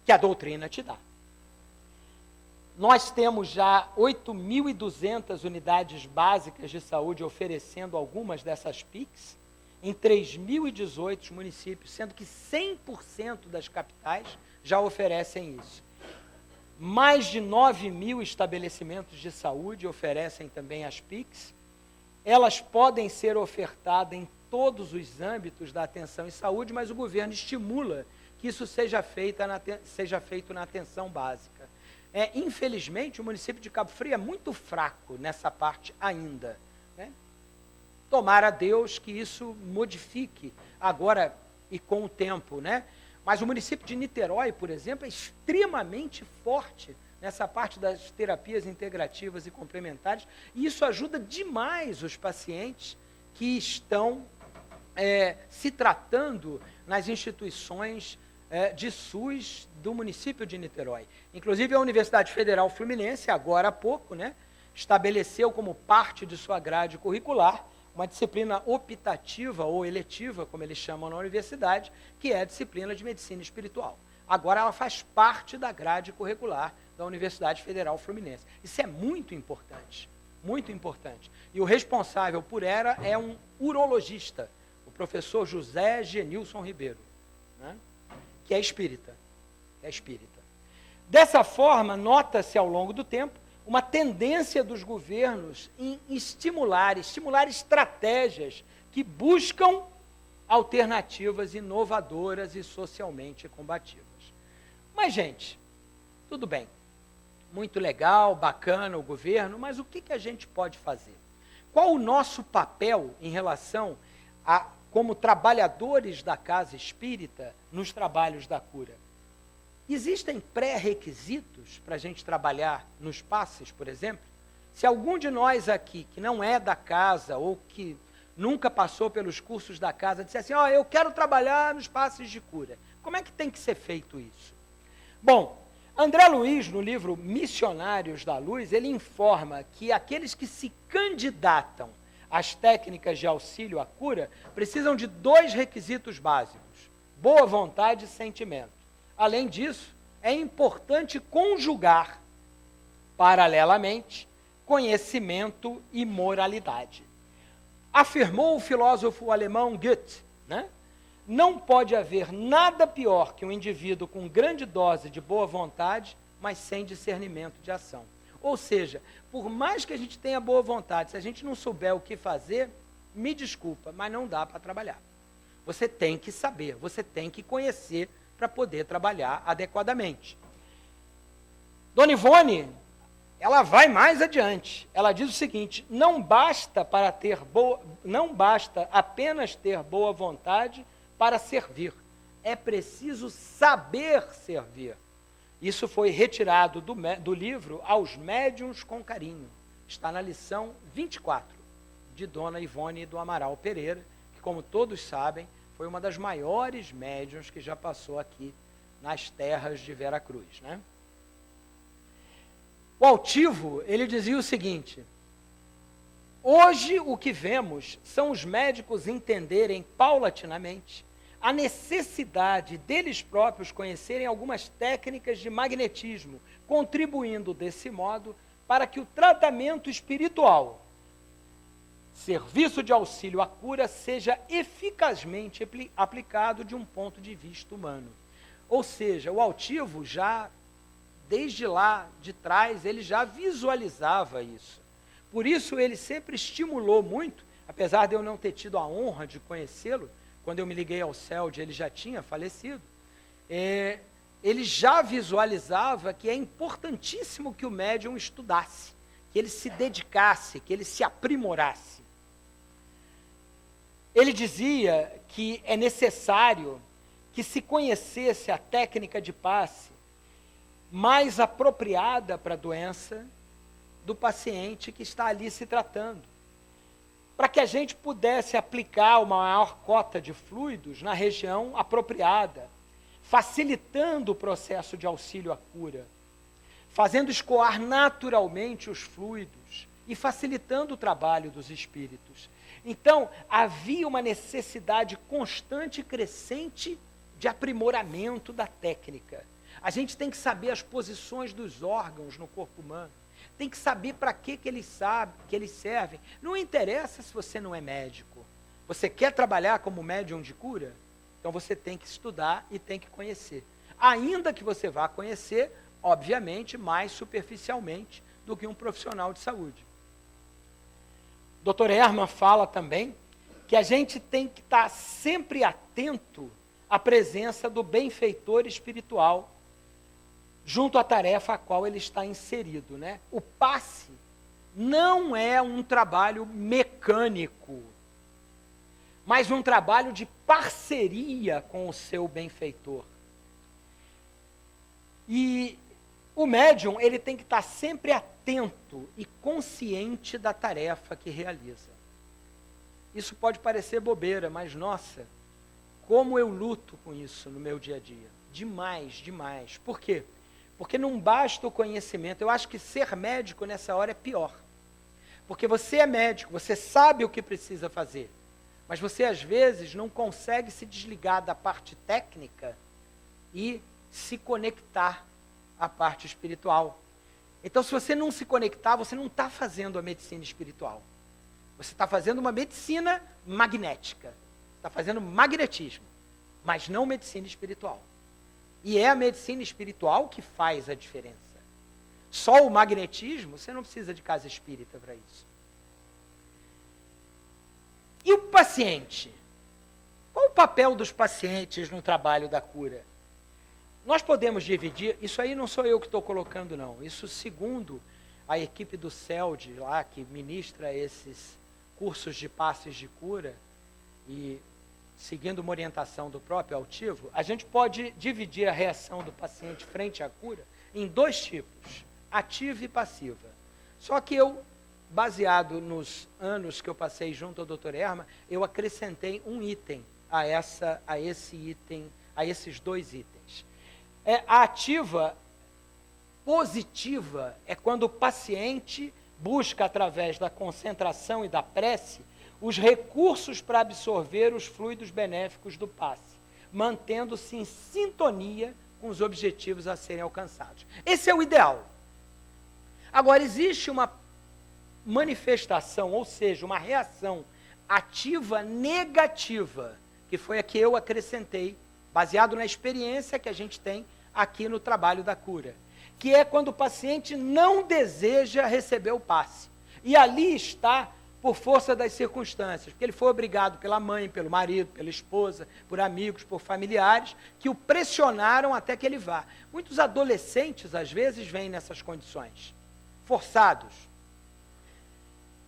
que a doutrina te dá. Nós temos já 8.200 unidades básicas de saúde oferecendo algumas dessas PICs em 3.018 municípios, sendo que 100% das capitais já oferecem isso. Mais de 9.000 estabelecimentos de saúde oferecem também as PICs. Elas podem ser ofertadas em todos os âmbitos da atenção em saúde, mas o governo estimula que isso seja feito na atenção básica. Infelizmente, o município de Cabo Frio é muito fraco nessa parte ainda. Né? Tomara a Deus que isso modifique agora e com o tempo. Né? Mas o município de Niterói, por exemplo, é extremamente forte nessa parte das terapias integrativas e complementares, e isso ajuda demais os pacientes que estão se tratando nas instituições de SUS do município de Niterói. Inclusive, a Universidade Federal Fluminense, agora há pouco, né, estabeleceu como parte de sua grade curricular uma disciplina optativa ou eletiva, como eles chamam na universidade, que é a disciplina de medicina espiritual. Agora ela faz parte da grade curricular da Universidade Federal Fluminense. Isso é muito importante, muito importante. E o responsável por ela é um urologista, o professor José Genilson Ribeiro, né? que é espírita. Dessa forma, nota-se ao longo do tempo uma tendência dos governos em estimular estratégias que buscam alternativas inovadoras e socialmente combativas. Mas, gente, tudo bem, muito legal, bacana o governo, mas o que a gente pode fazer? Qual o nosso papel em relação a, como trabalhadores da casa espírita, nos trabalhos da cura? Existem pré-requisitos para a gente trabalhar nos passes, por exemplo? Se algum de nós aqui, que não é da casa ou que nunca passou pelos cursos da casa, disser assim, eu quero trabalhar nos passes de cura, como é que tem que ser feito isso? Bom, André Luiz, no livro Missionários da Luz, ele informa que aqueles que se candidatam às técnicas de auxílio à cura precisam de 2 requisitos básicos: boa vontade e sentimento. Além disso, é importante conjugar, paralelamente, conhecimento e moralidade. Afirmou o filósofo alemão Goethe, né? Não pode haver nada pior que um indivíduo com grande dose de boa vontade, mas sem discernimento de ação. Ou seja, por mais que a gente tenha boa vontade, se a gente não souber o que fazer, me desculpa, mas não dá para trabalhar. Você tem que saber, você tem que conhecer para poder trabalhar adequadamente. Dona Ivone, ela vai mais adiante. Ela diz o seguinte: não basta apenas ter boa vontade para servir. É preciso saber servir. Isso foi retirado do livro Aos Médiuns com Carinho. Está na lição 24, de Dona Ivone do Amaral Pereira, que, como todos sabem, foi uma das maiores médiuns que já passou aqui nas terras de Vera Cruz, né? O Altivo, ele dizia o seguinte: hoje o que vemos são os médicos entenderem paulatinamente a necessidade deles próprios conhecerem algumas técnicas de magnetismo, contribuindo desse modo para que o tratamento espiritual, serviço de auxílio à cura, seja eficazmente aplicado de um ponto de vista humano. Ou seja, o Altivo já, desde lá de trás, ele já visualizava isso. Por isso ele sempre estimulou muito, apesar de eu não ter tido a honra de conhecê-lo, quando eu me liguei ao CELD, ele já tinha falecido, ele já visualizava que é importantíssimo que o médium estudasse, que ele se dedicasse, que ele se aprimorasse. Ele dizia que é necessário que se conhecesse a técnica de passe mais apropriada para a doença do paciente que está ali se tratando, para que a gente pudesse aplicar uma maior cota de fluidos na região apropriada, facilitando o processo de auxílio à cura, fazendo escoar naturalmente os fluidos e facilitando o trabalho dos espíritos. Então, havia uma necessidade constante e crescente de aprimoramento da técnica. A gente tem que saber as posições dos órgãos no corpo humano, tem que saber para que eles servem. Não interessa se você não é médico. Você quer trabalhar como médium de cura? Então você tem que estudar e tem que conhecer. Ainda que você vá conhecer, obviamente, mais superficialmente do que um profissional de saúde. O Dr. Hermann fala também que a gente tem que estar sempre atento à presença do benfeitor espiritual junto à tarefa a qual ele está inserido, né? O passe não é um trabalho mecânico, mas um trabalho de parceria com o seu benfeitor. E o médium, ele tem que estar sempre atento e consciente da tarefa que realiza. Isso pode parecer bobeira, mas nossa, como eu luto com isso no meu dia a dia. Demais, demais. Por quê? Porque não basta o conhecimento. Eu acho que ser médico nessa hora é pior. Porque você é médico, você sabe o que precisa fazer, mas você às vezes não consegue se desligar da parte técnica e se conectar à parte espiritual. Então, se você não se conectar, você não está fazendo a medicina espiritual. Você está fazendo uma medicina magnética. Está fazendo magnetismo, mas não medicina espiritual. E é a medicina espiritual que faz a diferença. Só o magnetismo, você não precisa de casa espírita para isso. E o paciente? Qual o papel dos pacientes no trabalho da cura? Nós podemos dividir, isso aí não sou eu que estou colocando não, isso segundo a equipe do CELD lá, que ministra esses cursos de passes de cura, e seguindo uma orientação do próprio altivo, a gente pode dividir a reação do paciente frente à cura em dois tipos, ativa e passiva. Só que eu, baseado nos anos que eu passei junto ao Dr. Hermann, eu acrescentei um item a esses dois itens. A ativa positiva é quando o paciente busca, através da concentração e da prece, os recursos para absorver os fluidos benéficos do passe, mantendo-se em sintonia com os objetivos a serem alcançados. Esse é o ideal. Agora, existe uma manifestação, ou seja, uma reação ativa negativa, que foi a que eu acrescentei, baseado na experiência que a gente tem aqui no trabalho da cura, que é quando o paciente não deseja receber o passe. E ali está por força das circunstâncias, porque ele foi obrigado pela mãe, pelo marido, pela esposa, por amigos, por familiares, que o pressionaram até que ele vá. Muitos adolescentes, às vezes, vêm nessas condições, forçados.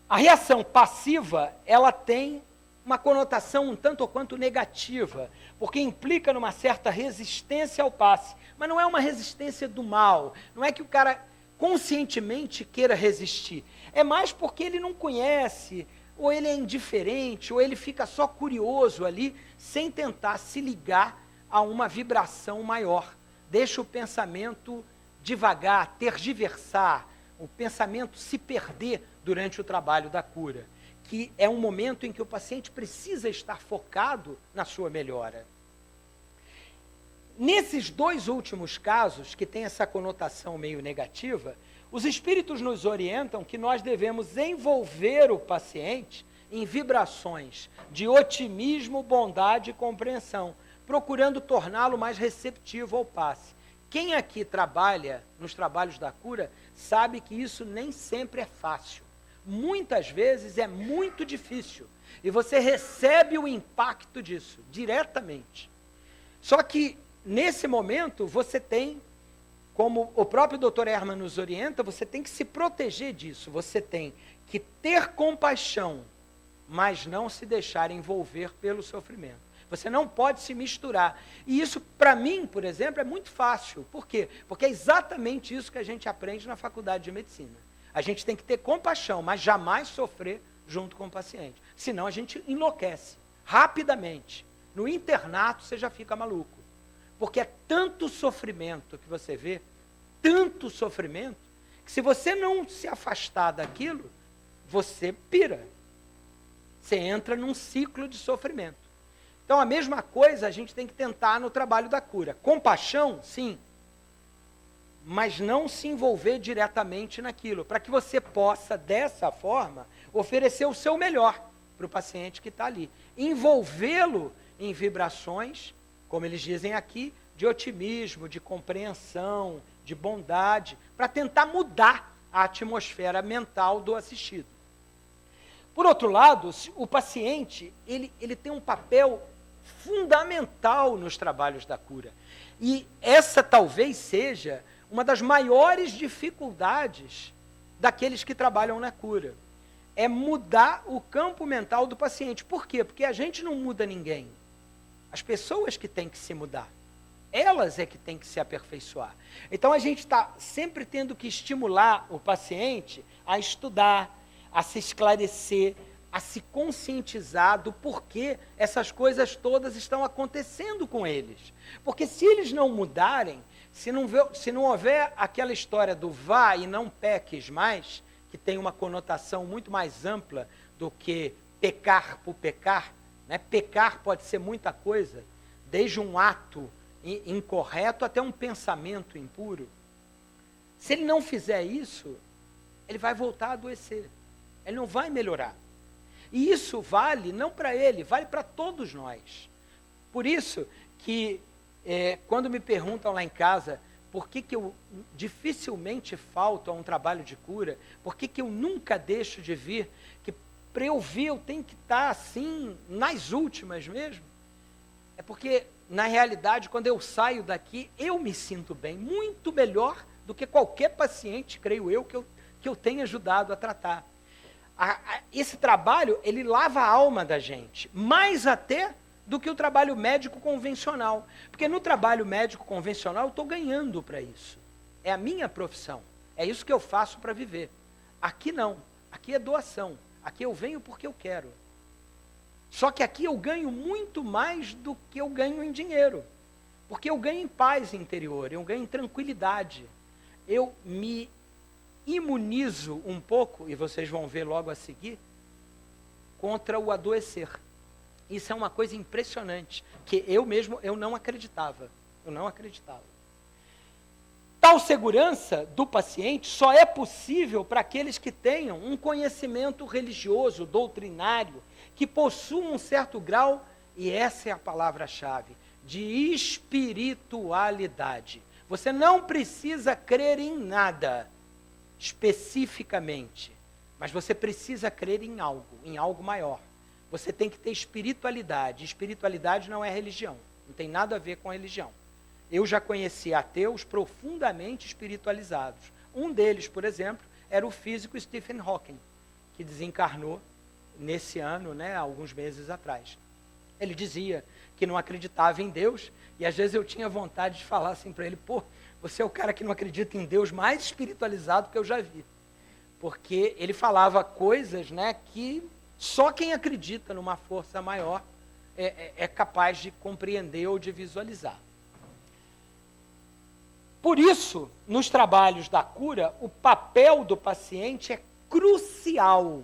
A reação passiva, ela tem uma conotação um tanto ou quanto negativa, porque implica numa certa resistência ao passe, mas não é uma resistência do mal, não é que o cara conscientemente queira resistir, é mais porque ele não conhece, ou ele é indiferente, ou ele fica só curioso ali, sem tentar se ligar a uma vibração maior. Deixa o pensamento divagar, tergiversar, o pensamento se perder durante o trabalho da cura, que é um momento em que o paciente precisa estar focado na sua melhora. Nesses dois últimos casos, que tem essa conotação meio negativa, os espíritos nos orientam que nós devemos envolver o paciente em vibrações de otimismo, bondade e compreensão, procurando torná-lo mais receptivo ao passe. Quem aqui trabalha nos trabalhos da cura sabe que isso nem sempre é fácil, muitas vezes é muito difícil. E você recebe o impacto disso, diretamente. Só que, nesse momento, você tem, como o próprio Dr. Ehrman nos orienta, você tem que se proteger disso. Você tem que ter compaixão, mas não se deixar envolver pelo sofrimento. Você não pode se misturar. E isso, para mim, por exemplo, é muito fácil. Por quê? Porque é exatamente isso que a gente aprende na faculdade de medicina. A gente tem que ter compaixão, mas jamais sofrer junto com o paciente. Senão a gente enlouquece, rapidamente. No internato você já fica maluco. Porque é tanto sofrimento que você vê, tanto sofrimento, que se você não se afastar daquilo, você pira. Você entra num ciclo de sofrimento. Então, a mesma coisa a gente tem que tentar no trabalho da cura. Compaixão, sim, mas não se envolver diretamente naquilo, para que você possa, dessa forma, oferecer o seu melhor para o paciente que está ali. Envolvê-lo em vibrações, como eles dizem aqui, de otimismo, de compreensão, de bondade, para tentar mudar a atmosfera mental do assistido. Por outro lado, o paciente, ele tem um papel fundamental nos trabalhos da cura. E essa talvez seja uma das maiores dificuldades daqueles que trabalham na cura. É mudar o campo mental do paciente. Por quê? Porque a gente não muda ninguém. As pessoas que têm que se mudar. Elas é que têm que se aperfeiçoar. Então a gente está sempre tendo que estimular o paciente a estudar, a se esclarecer, a se conscientizar do porquê essas coisas todas estão acontecendo com eles. Porque se eles não mudarem, se não houver aquela história do vá e não peques mais, que tem uma conotação muito mais ampla do que pecar por pecar, né? Pecar pode ser muita coisa, desde um ato incorreto até um pensamento impuro. Se ele não fizer isso, ele vai voltar a adoecer. Ele não vai melhorar. E isso vale não para ele, vale para todos nós. Por isso que, quando me perguntam lá em casa, por que eu dificilmente falto a um trabalho de cura, por que eu nunca deixo de vir, que para eu vir eu tenho que estar assim, nas últimas mesmo, é porque, na realidade, quando eu saio daqui, eu me sinto bem, muito melhor do que qualquer paciente, creio eu, que eu tenha ajudado a tratar. Esse trabalho, ele lava a alma da gente, mais até do que o trabalho médico convencional. Porque no trabalho médico convencional eu estou ganhando para isso. É a minha profissão. É isso que eu faço para viver. Aqui não. Aqui é doação. Aqui eu venho porque eu quero. Só que aqui eu ganho muito mais do que eu ganho em dinheiro. Porque eu ganho em paz interior, eu ganho em tranquilidade. Eu me imunizo um pouco, e vocês vão ver logo a seguir, contra o adoecer. Isso é uma coisa impressionante, que eu mesmo, eu não acreditava. Tal segurança do paciente só é possível para aqueles que tenham um conhecimento religioso, doutrinário, que possuam um certo grau, e essa é a palavra-chave, de espiritualidade. Você não precisa crer em nada, especificamente, mas você precisa crer em algo maior. Você tem que ter espiritualidade. Espiritualidade não é religião, não tem nada a ver com religião. Eu já conheci ateus profundamente espiritualizados. Um deles, por exemplo, era o físico Stephen Hawking, que desencarnou nesse ano, né, alguns meses atrás. Ele dizia que não acreditava em Deus, e às vezes eu tinha vontade de falar assim para ele, pô, você é o cara que não acredita em Deus mais espiritualizado que eu já vi. Porque ele falava coisas, né, que só quem acredita numa força maior é capaz de compreender ou de visualizar. Por isso, nos trabalhos da cura, o papel do paciente é crucial.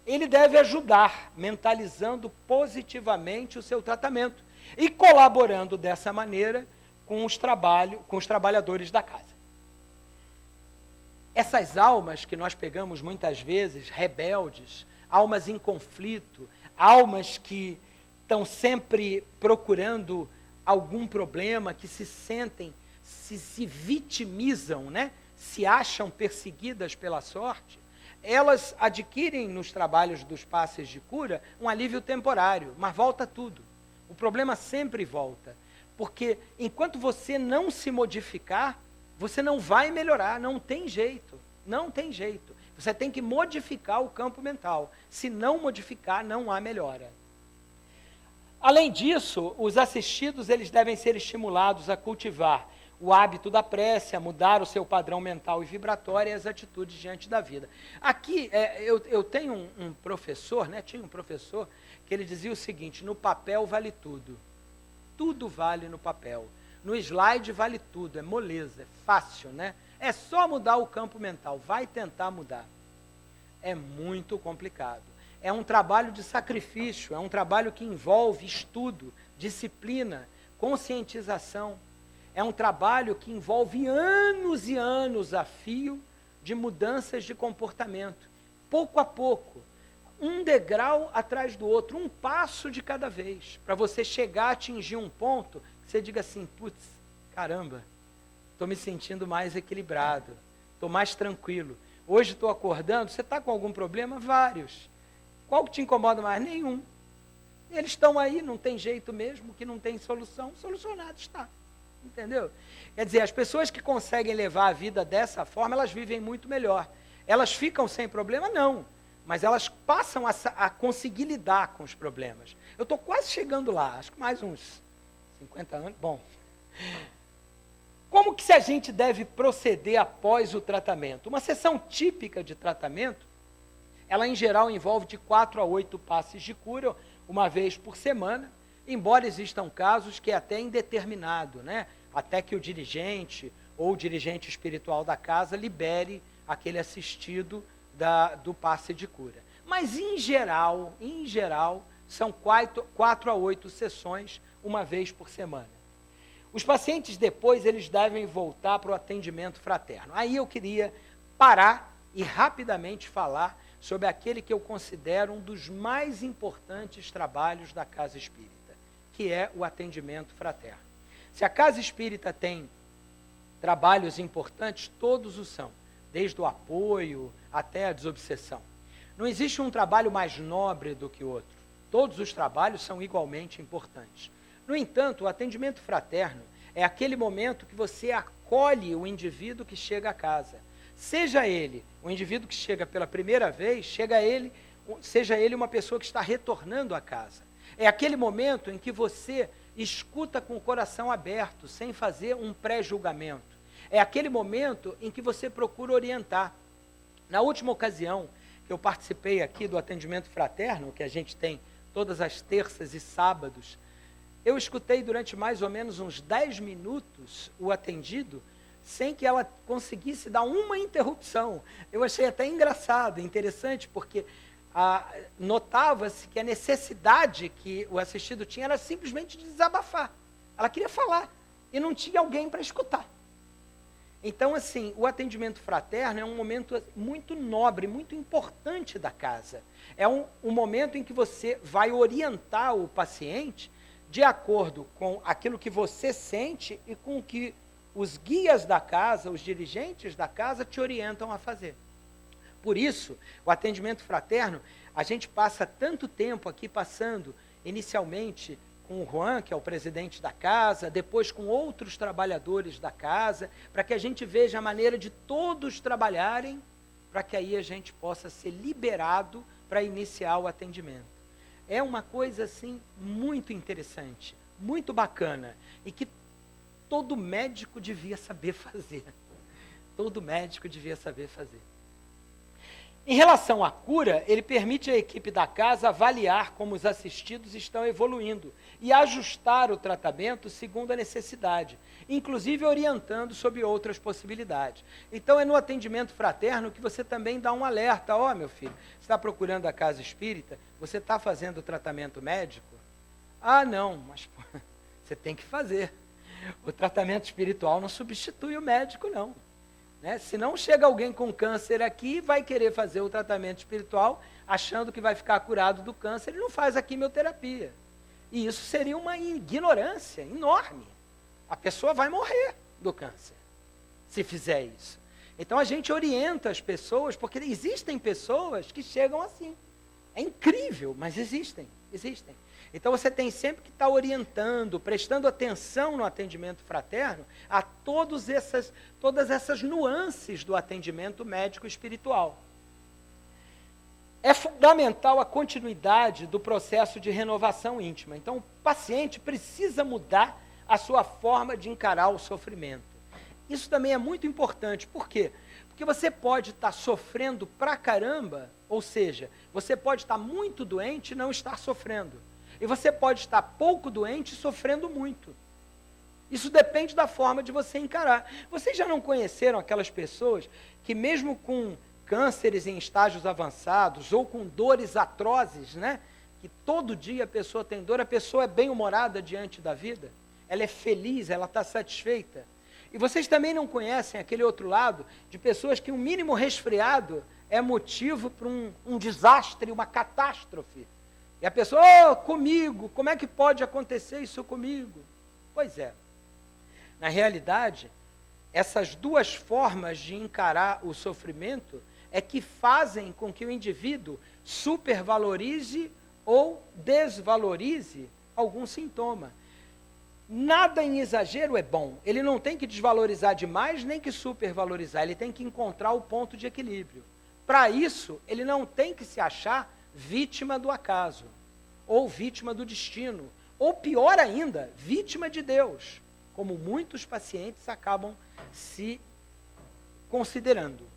Ele deve ajudar, mentalizando positivamente o seu tratamento e colaborando dessa maneira com os trabalhadores da casa. Essas almas que nós pegamos muitas vezes, rebeldes, almas em conflito, almas que estão sempre procurando algum problema, que se sentem, se vitimizam, né? Se acham perseguidas pela sorte, elas adquirem nos trabalhos dos passes de cura um alívio temporário, mas volta tudo. O problema sempre volta, porque enquanto você não se modificar, você não vai melhorar, não tem jeito, não tem jeito. Você tem que modificar o campo mental. Se não modificar, não há melhora. Além disso, os assistidos eles devem ser estimulados a cultivar o hábito da prece, a mudar o seu padrão mental e vibratório e as atitudes diante da vida. Aqui, eu tenho um professor, tinha um professor, que ele dizia o seguinte: no papel vale tudo. Tudo vale no papel. No slide vale tudo, é moleza, é fácil, né? É só mudar o campo mental, vai tentar mudar. É muito complicado. É um trabalho de sacrifício, é um trabalho que envolve estudo, disciplina, conscientização. É um trabalho que envolve anos e anos a fio de mudanças de comportamento. Pouco a pouco, um degrau atrás do outro, um passo de cada vez, para você chegar a atingir um ponto que você diga assim: putz, caramba, estou me sentindo mais equilibrado, estou mais tranquilo. Hoje estou acordando, você está com algum problema? Vários. Qual que te incomoda mais? Nenhum. Eles estão aí, não tem jeito mesmo, que não tem solução, solucionado está. Entendeu? Quer dizer, as pessoas que conseguem levar a vida dessa forma, elas vivem muito melhor. Elas ficam sem problema? Não. Mas elas passam a conseguir lidar com os problemas. Eu estou quase chegando lá, acho que mais uns 50 anos. Bom, como que a gente deve proceder após o tratamento? Uma sessão típica de tratamento, ela em geral envolve de 4 a 8 passes de cura, uma vez por semana, embora existam casos que é até indeterminado, até que o dirigente ou o dirigente espiritual da casa libere aquele assistido do passe de cura. Mas em geral, são 4 a 8 sessões, uma vez por semana. Os pacientes depois, eles devem voltar para o atendimento fraterno. Aí eu queria parar e rapidamente falar sobre aquele que eu considero um dos mais importantes trabalhos da Casa Espírita, que é o atendimento fraterno. Se a Casa Espírita tem trabalhos importantes, todos o são, desde o apoio até a desobsessão. Não existe um trabalho mais nobre do que outro. Todos os trabalhos são igualmente importantes. No entanto, o atendimento fraterno é aquele momento que você acolhe o indivíduo que chega à casa. Seja ele o indivíduo que chega pela primeira vez, seja ele uma pessoa que está retornando à casa. É aquele momento em que você escuta com o coração aberto, sem fazer um pré-julgamento. É aquele momento em que você procura orientar. Na última ocasião que eu participei aqui do atendimento fraterno, que a gente tem todas as terças e sábados, eu escutei durante mais ou menos uns 10 minutos o atendido, sem que ela conseguisse dar uma interrupção. Eu achei até engraçado, interessante, porque notava-se que a necessidade que o assistido tinha era simplesmente de desabafar. Ela queria falar e não tinha alguém para escutar. Então, assim, o atendimento fraterno é um momento muito nobre, muito importante da casa. É um momento em que você vai orientar o paciente de acordo com aquilo que você sente e com o que os guias da casa, os dirigentes da casa te orientam a fazer. Por isso, o atendimento fraterno, a gente passa tanto tempo aqui passando, inicialmente com o Juan, que é o presidente da casa, depois com outros trabalhadores da casa, para que a gente veja a maneira de todos trabalharem, para que aí a gente possa ser liberado para iniciar o atendimento. É uma coisa, assim, muito interessante, muito bacana, e que todo médico devia saber fazer. Todo médico devia saber fazer. Em relação à cura, ele permite à equipe da casa avaliar como os assistidos estão evoluindo e ajustar o tratamento segundo a necessidade, inclusive orientando sobre outras possibilidades. Então é no atendimento fraterno que você também dá um alerta. Ó, meu filho, você está procurando a casa espírita? Você está fazendo o tratamento médico? Ah, não, mas você tem que fazer. O tratamento espiritual não substitui o médico, não. Se não chega alguém com câncer aqui e vai querer fazer o tratamento espiritual, achando que vai ficar curado do câncer, ele não faz a quimioterapia. E isso seria uma ignorância enorme. A pessoa vai morrer do câncer, se fizer isso. Então a gente orienta as pessoas, porque existem pessoas que chegam assim. É incrível, mas existem. Então você tem sempre que estar orientando, prestando atenção no atendimento fraterno a todas essas nuances do atendimento médico espiritual. É fundamental a continuidade do processo de renovação íntima. Então o paciente precisa mudar a sua forma de encarar o sofrimento. Isso também é muito importante. Por quê? Porque você pode estar sofrendo pra caramba, ou seja, você pode estar muito doente e não estar sofrendo. E você pode estar pouco doente e sofrendo muito. Isso depende da forma de você encarar. Vocês já não conheceram aquelas pessoas que mesmo com cânceres em estágios avançados ou com dores atrozes, né? Que todo dia a pessoa tem dor, a pessoa é bem-humorada diante da vida, ela é feliz, ela está satisfeita. E vocês também não conhecem aquele outro lado de pessoas que um mínimo resfriado é motivo para um desastre, uma catástrofe. E a pessoa, comigo, como é que pode acontecer isso comigo? Pois é. Na realidade, essas duas formas de encarar o sofrimento é que fazem com que o indivíduo supervalorize ou desvalorize algum sintoma. Nada em exagero é bom. Ele não tem que desvalorizar demais, nem que supervalorizar. Ele tem que encontrar o ponto de equilíbrio. Para isso, ele não tem que se achar vítima do acaso, ou vítima do destino, ou pior ainda, vítima de Deus, como muitos pacientes acabam se considerando.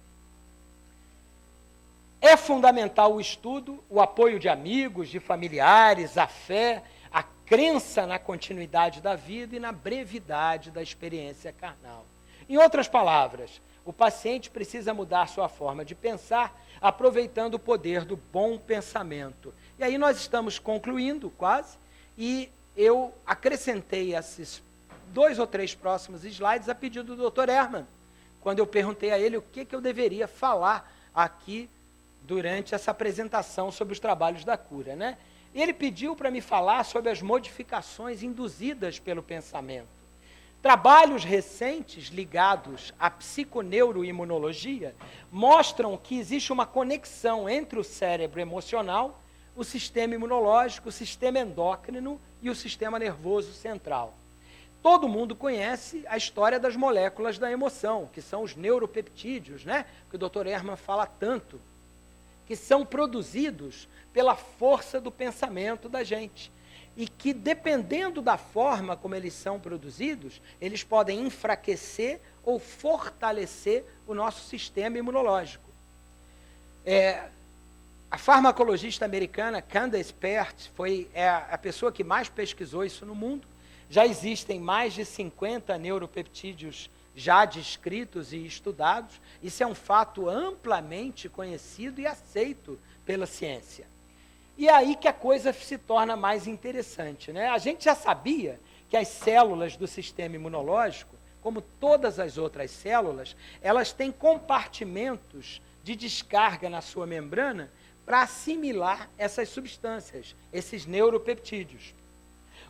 É fundamental o estudo, o apoio de amigos, de familiares, a fé, a crença na continuidade da vida e na brevidade da experiência carnal. Em outras palavras, o paciente precisa mudar sua forma de pensar, aproveitando o poder do bom pensamento. E aí nós estamos concluindo quase, e eu acrescentei esses 2 ou 3 próximos slides a pedido do Dr. Herman, quando eu perguntei a ele o que eu deveria falar aqui durante essa apresentação sobre os trabalhos da cura, né? Ele pediu para me falar sobre as modificações induzidas pelo pensamento. Trabalhos recentes ligados à psiconeuroimunologia mostram que existe uma conexão entre o cérebro emocional, o sistema imunológico, o sistema endócrino e o sistema nervoso central. Todo mundo conhece a história das moléculas da emoção, que são os neuropeptídeos, né? Que o Dr. Herman fala tanto, que são produzidos pela força do pensamento da gente. E que, dependendo da forma como eles são produzidos, eles podem enfraquecer ou fortalecer o nosso sistema imunológico. A farmacologista americana Candace Pert é a pessoa que mais pesquisou isso no mundo. Já existem mais de 50 neuropeptídeos já descritos e estudados. Isso é um fato amplamente conhecido e aceito pela ciência. E é aí que a coisa se torna mais interessante, né? A gente já sabia que as células do sistema imunológico, como todas as outras células, elas têm compartimentos de descarga na sua membrana para assimilar essas substâncias, esses neuropeptídeos.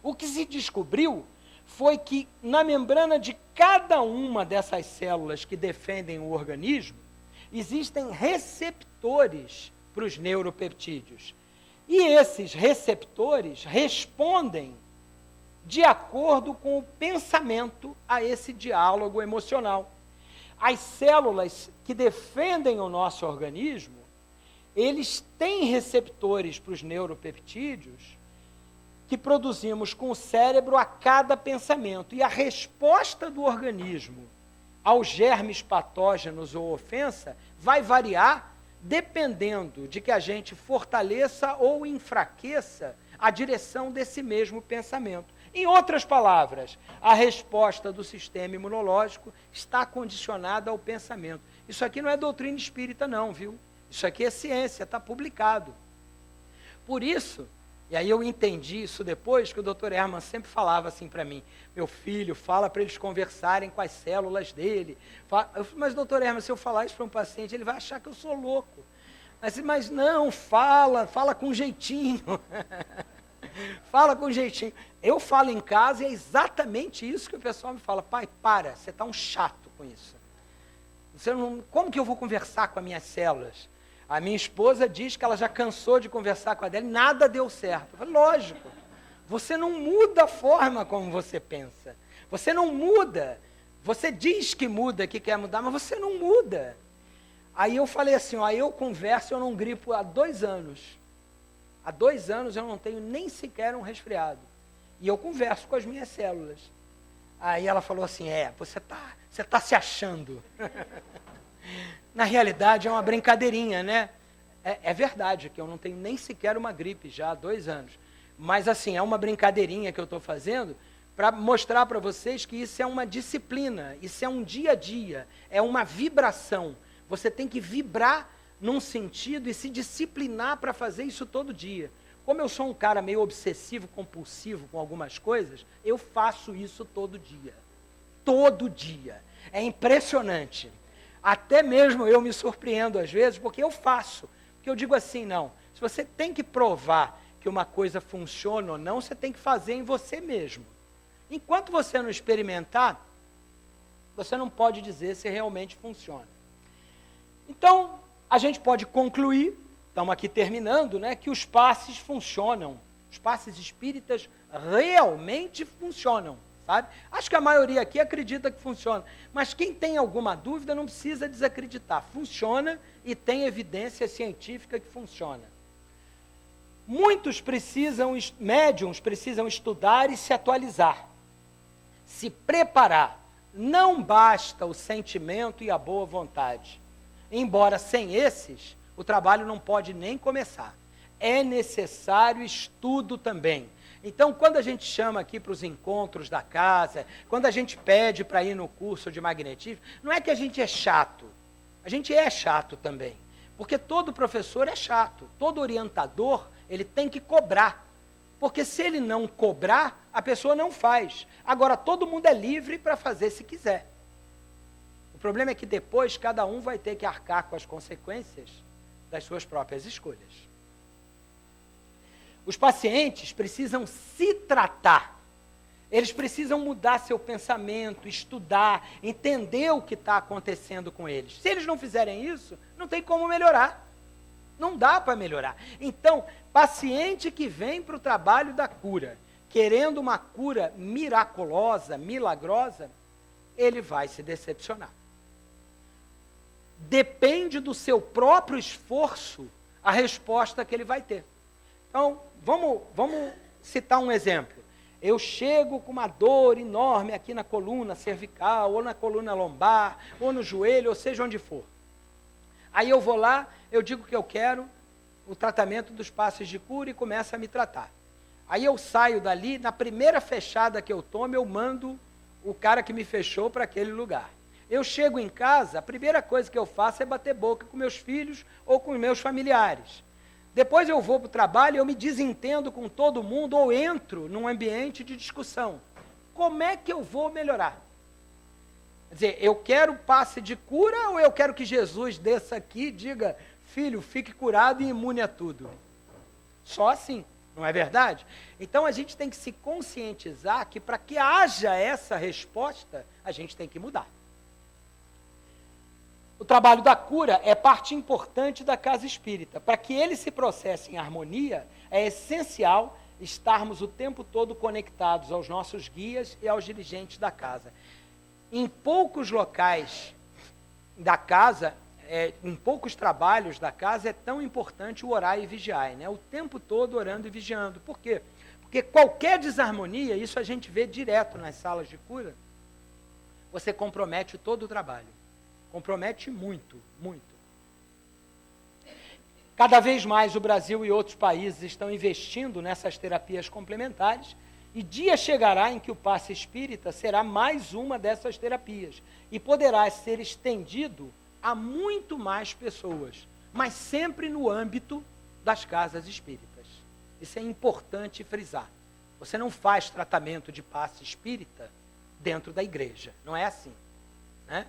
O que se descobriu foi que na membrana de cada uma dessas células que defendem o organismo, existem receptores para os neuropeptídeos. E esses receptores respondem de acordo com o pensamento a esse diálogo emocional. As células que defendem o nosso organismo, eles têm receptores para os neuropeptídeos que produzimos com o cérebro a cada pensamento. E a resposta do organismo aos germes patógenos ou ofensa vai variar dependendo de que a gente fortaleça ou enfraqueça a direção desse mesmo pensamento. Em outras palavras, a resposta do sistema imunológico está condicionada ao pensamento. Isso aqui não é doutrina espírita não, viu? Isso aqui é ciência, está publicado. Por isso, e aí eu entendi isso depois, que o Dr. Herman sempre falava assim para mim, meu filho, fala para eles conversarem com as células dele. Eu falei, mas Dr. Herman, se eu falar isso para um paciente, ele vai achar que eu sou louco. Mas não, fala com jeitinho. Fala com jeitinho. Eu falo em casa e é exatamente isso que o pessoal me fala, pai, para, você está um chato com isso. Como que eu vou conversar com as minhas células? A minha esposa diz que ela já cansou de conversar com a dela e nada deu certo. Eu falei, lógico, você não muda a forma como você pensa. Você não muda. Você diz que muda, que quer mudar, mas você não muda. Aí eu falei assim, eu converso, eu não gripo há 2 anos. Há 2 anos eu não tenho nem sequer um resfriado. E eu converso com as minhas células. Aí ela falou assim, você tá se achando. Na realidade é uma brincadeirinha, né? É verdade que eu não tenho nem sequer uma gripe já há 2 anos. Mas assim, é uma brincadeirinha que eu estou fazendo para mostrar para vocês que isso é uma disciplina, isso é um dia a dia, é uma vibração. Você tem que vibrar num sentido e se disciplinar para fazer isso todo dia. Como eu sou um cara meio obsessivo, compulsivo com algumas coisas, eu faço isso todo dia. Todo dia. É impressionante. Até mesmo eu me surpreendo às vezes, porque eu faço. Porque eu digo assim, não, se você tem que provar que uma coisa funciona ou não, você tem que fazer em você mesmo. Enquanto você não experimentar, você não pode dizer se realmente funciona. Então, a gente pode concluir, estamos aqui terminando, né, que os passes funcionam. Os passes espíritas realmente funcionam, sabe? Acho que a maioria aqui acredita que funciona. Mas quem tem alguma dúvida não precisa desacreditar. Funciona e tem evidência científica que funciona. Muitos médiums precisam estudar e se atualizar. Se preparar. Não basta o sentimento e a boa vontade. Embora sem esses, o trabalho não pode nem começar. É necessário estudo também. Então, quando a gente chama aqui para os encontros da casa, quando a gente pede para ir no curso de magnetismo, não é que a gente é chato. A gente é chato também. Porque todo professor é chato. Todo orientador, ele tem que cobrar. Porque se ele não cobrar, a pessoa não faz. Agora, todo mundo é livre para fazer se quiser. O problema é que depois cada um vai ter que arcar com as consequências das suas próprias escolhas. Os pacientes precisam se tratar. Eles precisam mudar seu pensamento, estudar, entender o que está acontecendo com eles. Se eles não fizerem isso, não tem como melhorar. Não dá para melhorar. Então, paciente que vem para o trabalho da cura, querendo uma cura miraculosa, milagrosa, ele vai se decepcionar. Depende do seu próprio esforço a resposta que ele vai ter. Então, vamos citar um exemplo. Eu chego com uma dor enorme aqui na coluna cervical, ou na coluna lombar, ou no joelho, ou seja onde for. Aí eu vou lá, eu digo que eu quero o tratamento dos passes de cura e começo a me tratar. Aí eu saio dali, na primeira fechada que eu tomo, eu mando o cara que me fechou para aquele lugar. Eu chego em casa, a primeira coisa que eu faço é bater boca com meus filhos ou com meus familiares. Depois eu vou para o trabalho, eu me desentendo com todo mundo ou entro num ambiente de discussão. Como é que eu vou melhorar? Quer dizer, eu quero passe de cura ou eu quero que Jesus desça aqui e diga, filho, fique curado e imune a tudo? Só assim, não é verdade? Então a gente tem que se conscientizar que para que haja essa resposta, a gente tem que mudar. O trabalho da cura é parte importante da casa espírita. Para que ele se processe em harmonia, é essencial estarmos o tempo todo conectados aos nossos guias e aos dirigentes da casa. Em poucos locais da casa, em poucos trabalhos da casa, é tão importante o orar e vigiar, né? O tempo todo orando e vigiando. Por quê? Porque qualquer desarmonia, isso a gente vê direto nas salas de cura, você compromete todo o trabalho. Compromete muito, muito. Cada vez mais o Brasil e outros países estão investindo nessas terapias complementares e dia chegará em que o passe espírita será mais uma dessas terapias e poderá ser estendido a muito mais pessoas, mas sempre no âmbito das casas espíritas. Isso é importante frisar. Você não faz tratamento de passe espírita dentro da igreja, não é assim, né?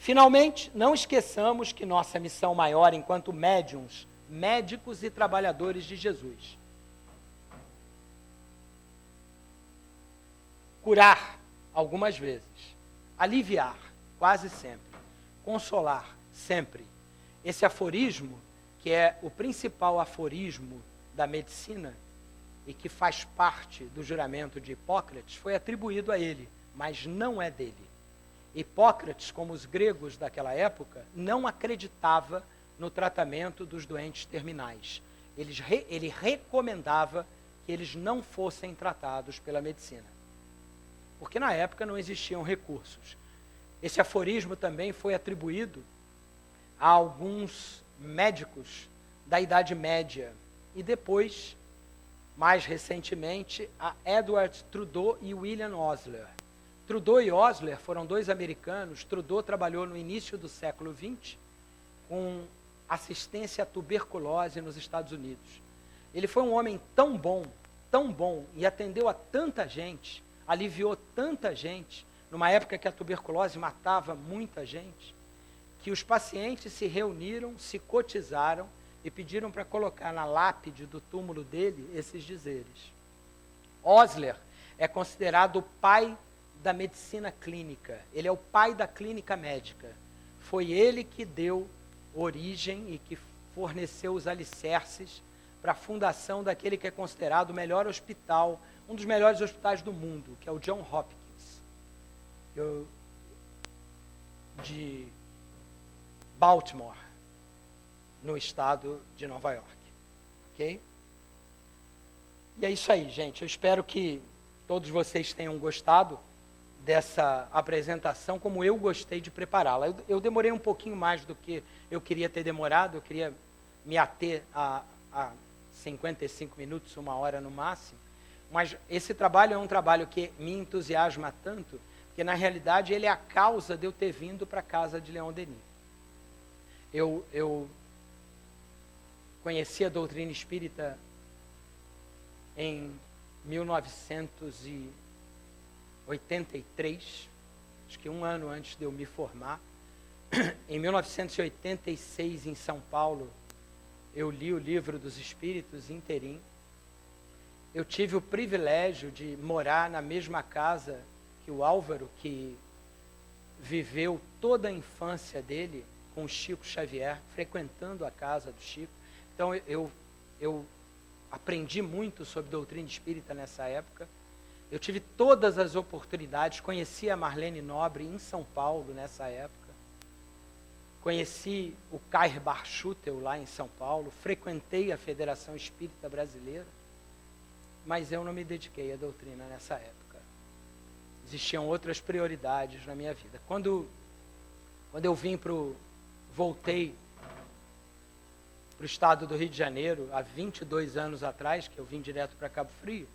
Finalmente, não esqueçamos que nossa missão maior enquanto médiuns, médicos e trabalhadores de Jesus. Curar, algumas vezes. Aliviar, quase sempre. consolar, sempre. Esse aforismo, que é o principal aforismo da medicina e que faz parte do juramento de Hipócrates, foi atribuído a ele, mas não é dele. Hipócrates, como os gregos daquela época, não acreditava no tratamento dos doentes terminais. Ele recomendava que eles não fossem tratados pela medicina, porque na época não existiam recursos. Esse aforismo também foi atribuído a alguns médicos da Idade Média e depois, mais recentemente, a Edward Trudeau e William Osler. Trudeau e Osler foram dois americanos. Trudeau trabalhou no início do século XX com assistência à tuberculose nos Estados Unidos. Ele foi um homem tão bom, e atendeu a tanta gente, aliviou tanta gente, numa época que a tuberculose matava muita gente, que os pacientes se reuniram, se cotizaram e pediram para colocar na lápide do túmulo dele esses dizeres. Osler é considerado o pai da medicina clínica. Ele é o pai da clínica médica. Foi ele que deu origem e que forneceu os alicerces para a fundação daquele que é considerado o melhor hospital, um dos melhores hospitais do mundo, que é o John Hopkins, de Baltimore, no estado de Nova York. Ok? E é isso aí, gente. Eu espero que todos vocês tenham gostado dessa apresentação, como eu gostei de prepará-la. Eu demorei um pouquinho mais do que eu queria ter demorado. Eu queria me ater a 55 minutos, 1 hora no máximo. Mas esse trabalho é um trabalho que me entusiasma tanto, porque na realidade ele é a causa de eu ter vindo para a casa de Leon Denis. Eu conheci a doutrina espírita em 1983, acho que um ano antes de eu me formar. Em 1986, em São Paulo, eu li o Livro dos Espíritos inteirinho. Eu tive o privilégio de morar na mesma casa que o Álvaro, que viveu toda a infância dele com o Chico Xavier, frequentando a casa do Chico. Então eu aprendi muito sobre doutrina espírita nessa época. Eu tive todas as oportunidades, conheci a Marlene Nobre em São Paulo nessa época. Conheci o Cair Barchutel lá em São Paulo, frequentei a Federação Espírita Brasileira, mas eu não me dediquei à doutrina nessa época. Existiam outras prioridades na minha vida. Quando eu voltei para o estado do Rio de Janeiro, há 22 anos atrás, que eu vim direto para Cabo Frio,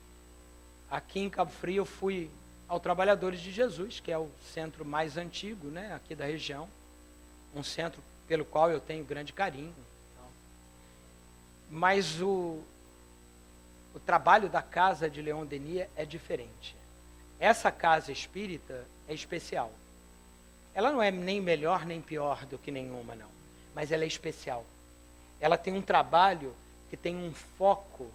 aqui em Cabo Frio eu fui ao Trabalhadores de Jesus, que é o centro mais antigo, né, aqui da região, um centro pelo qual eu tenho grande carinho. Mas o trabalho da casa de Leon Denis é diferente. Essa casa espírita é especial. Ela não é nem melhor nem pior do que nenhuma, não. Mas ela é especial. Ela tem um trabalho que tem um foco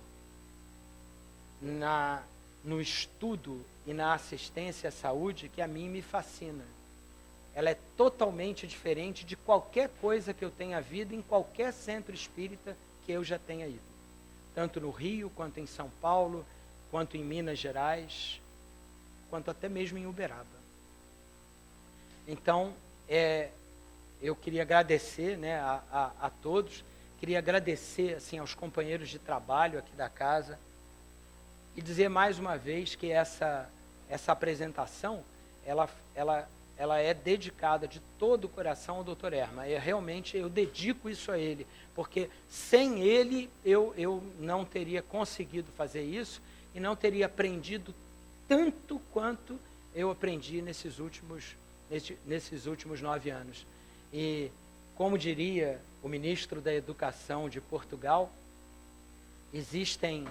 no estudo e na assistência à saúde que a mim me fascina. Ela é totalmente diferente de qualquer coisa que eu tenha visto em qualquer centro espírita que eu já tenha ido. Tanto no Rio, quanto em São Paulo, quanto em Minas Gerais, quanto até mesmo em Uberaba. Então, eu queria agradecer, né, a todos, queria agradecer assim, aos companheiros de trabalho aqui da casa e dizer mais uma vez que essa apresentação, ela é dedicada de todo o coração ao Dr. Erma. Realmente eu dedico isso a ele, porque sem ele eu não teria conseguido fazer isso e não teria aprendido tanto quanto eu aprendi nesses últimos 9 anos. E, como diria o ministro da Educação de Portugal, existem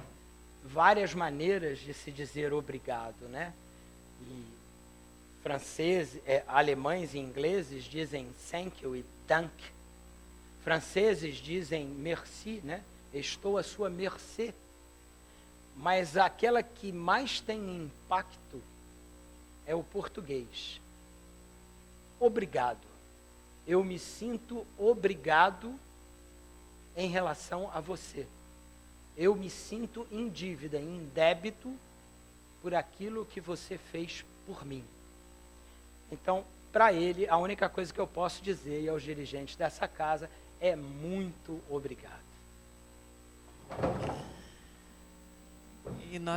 várias maneiras de se dizer obrigado, né? E franceses, alemães e ingleses dizem thank you e dank. Franceses dizem merci, né? Estou à sua mercê. Mas aquela que mais tem impacto é o português. Obrigado. eu me sinto obrigado em relação a você. Eu me sinto em dívida, em débito, por aquilo que você fez por mim. Então, para ele, a única coisa que eu posso dizer, e aos dirigentes dessa casa, é muito obrigado.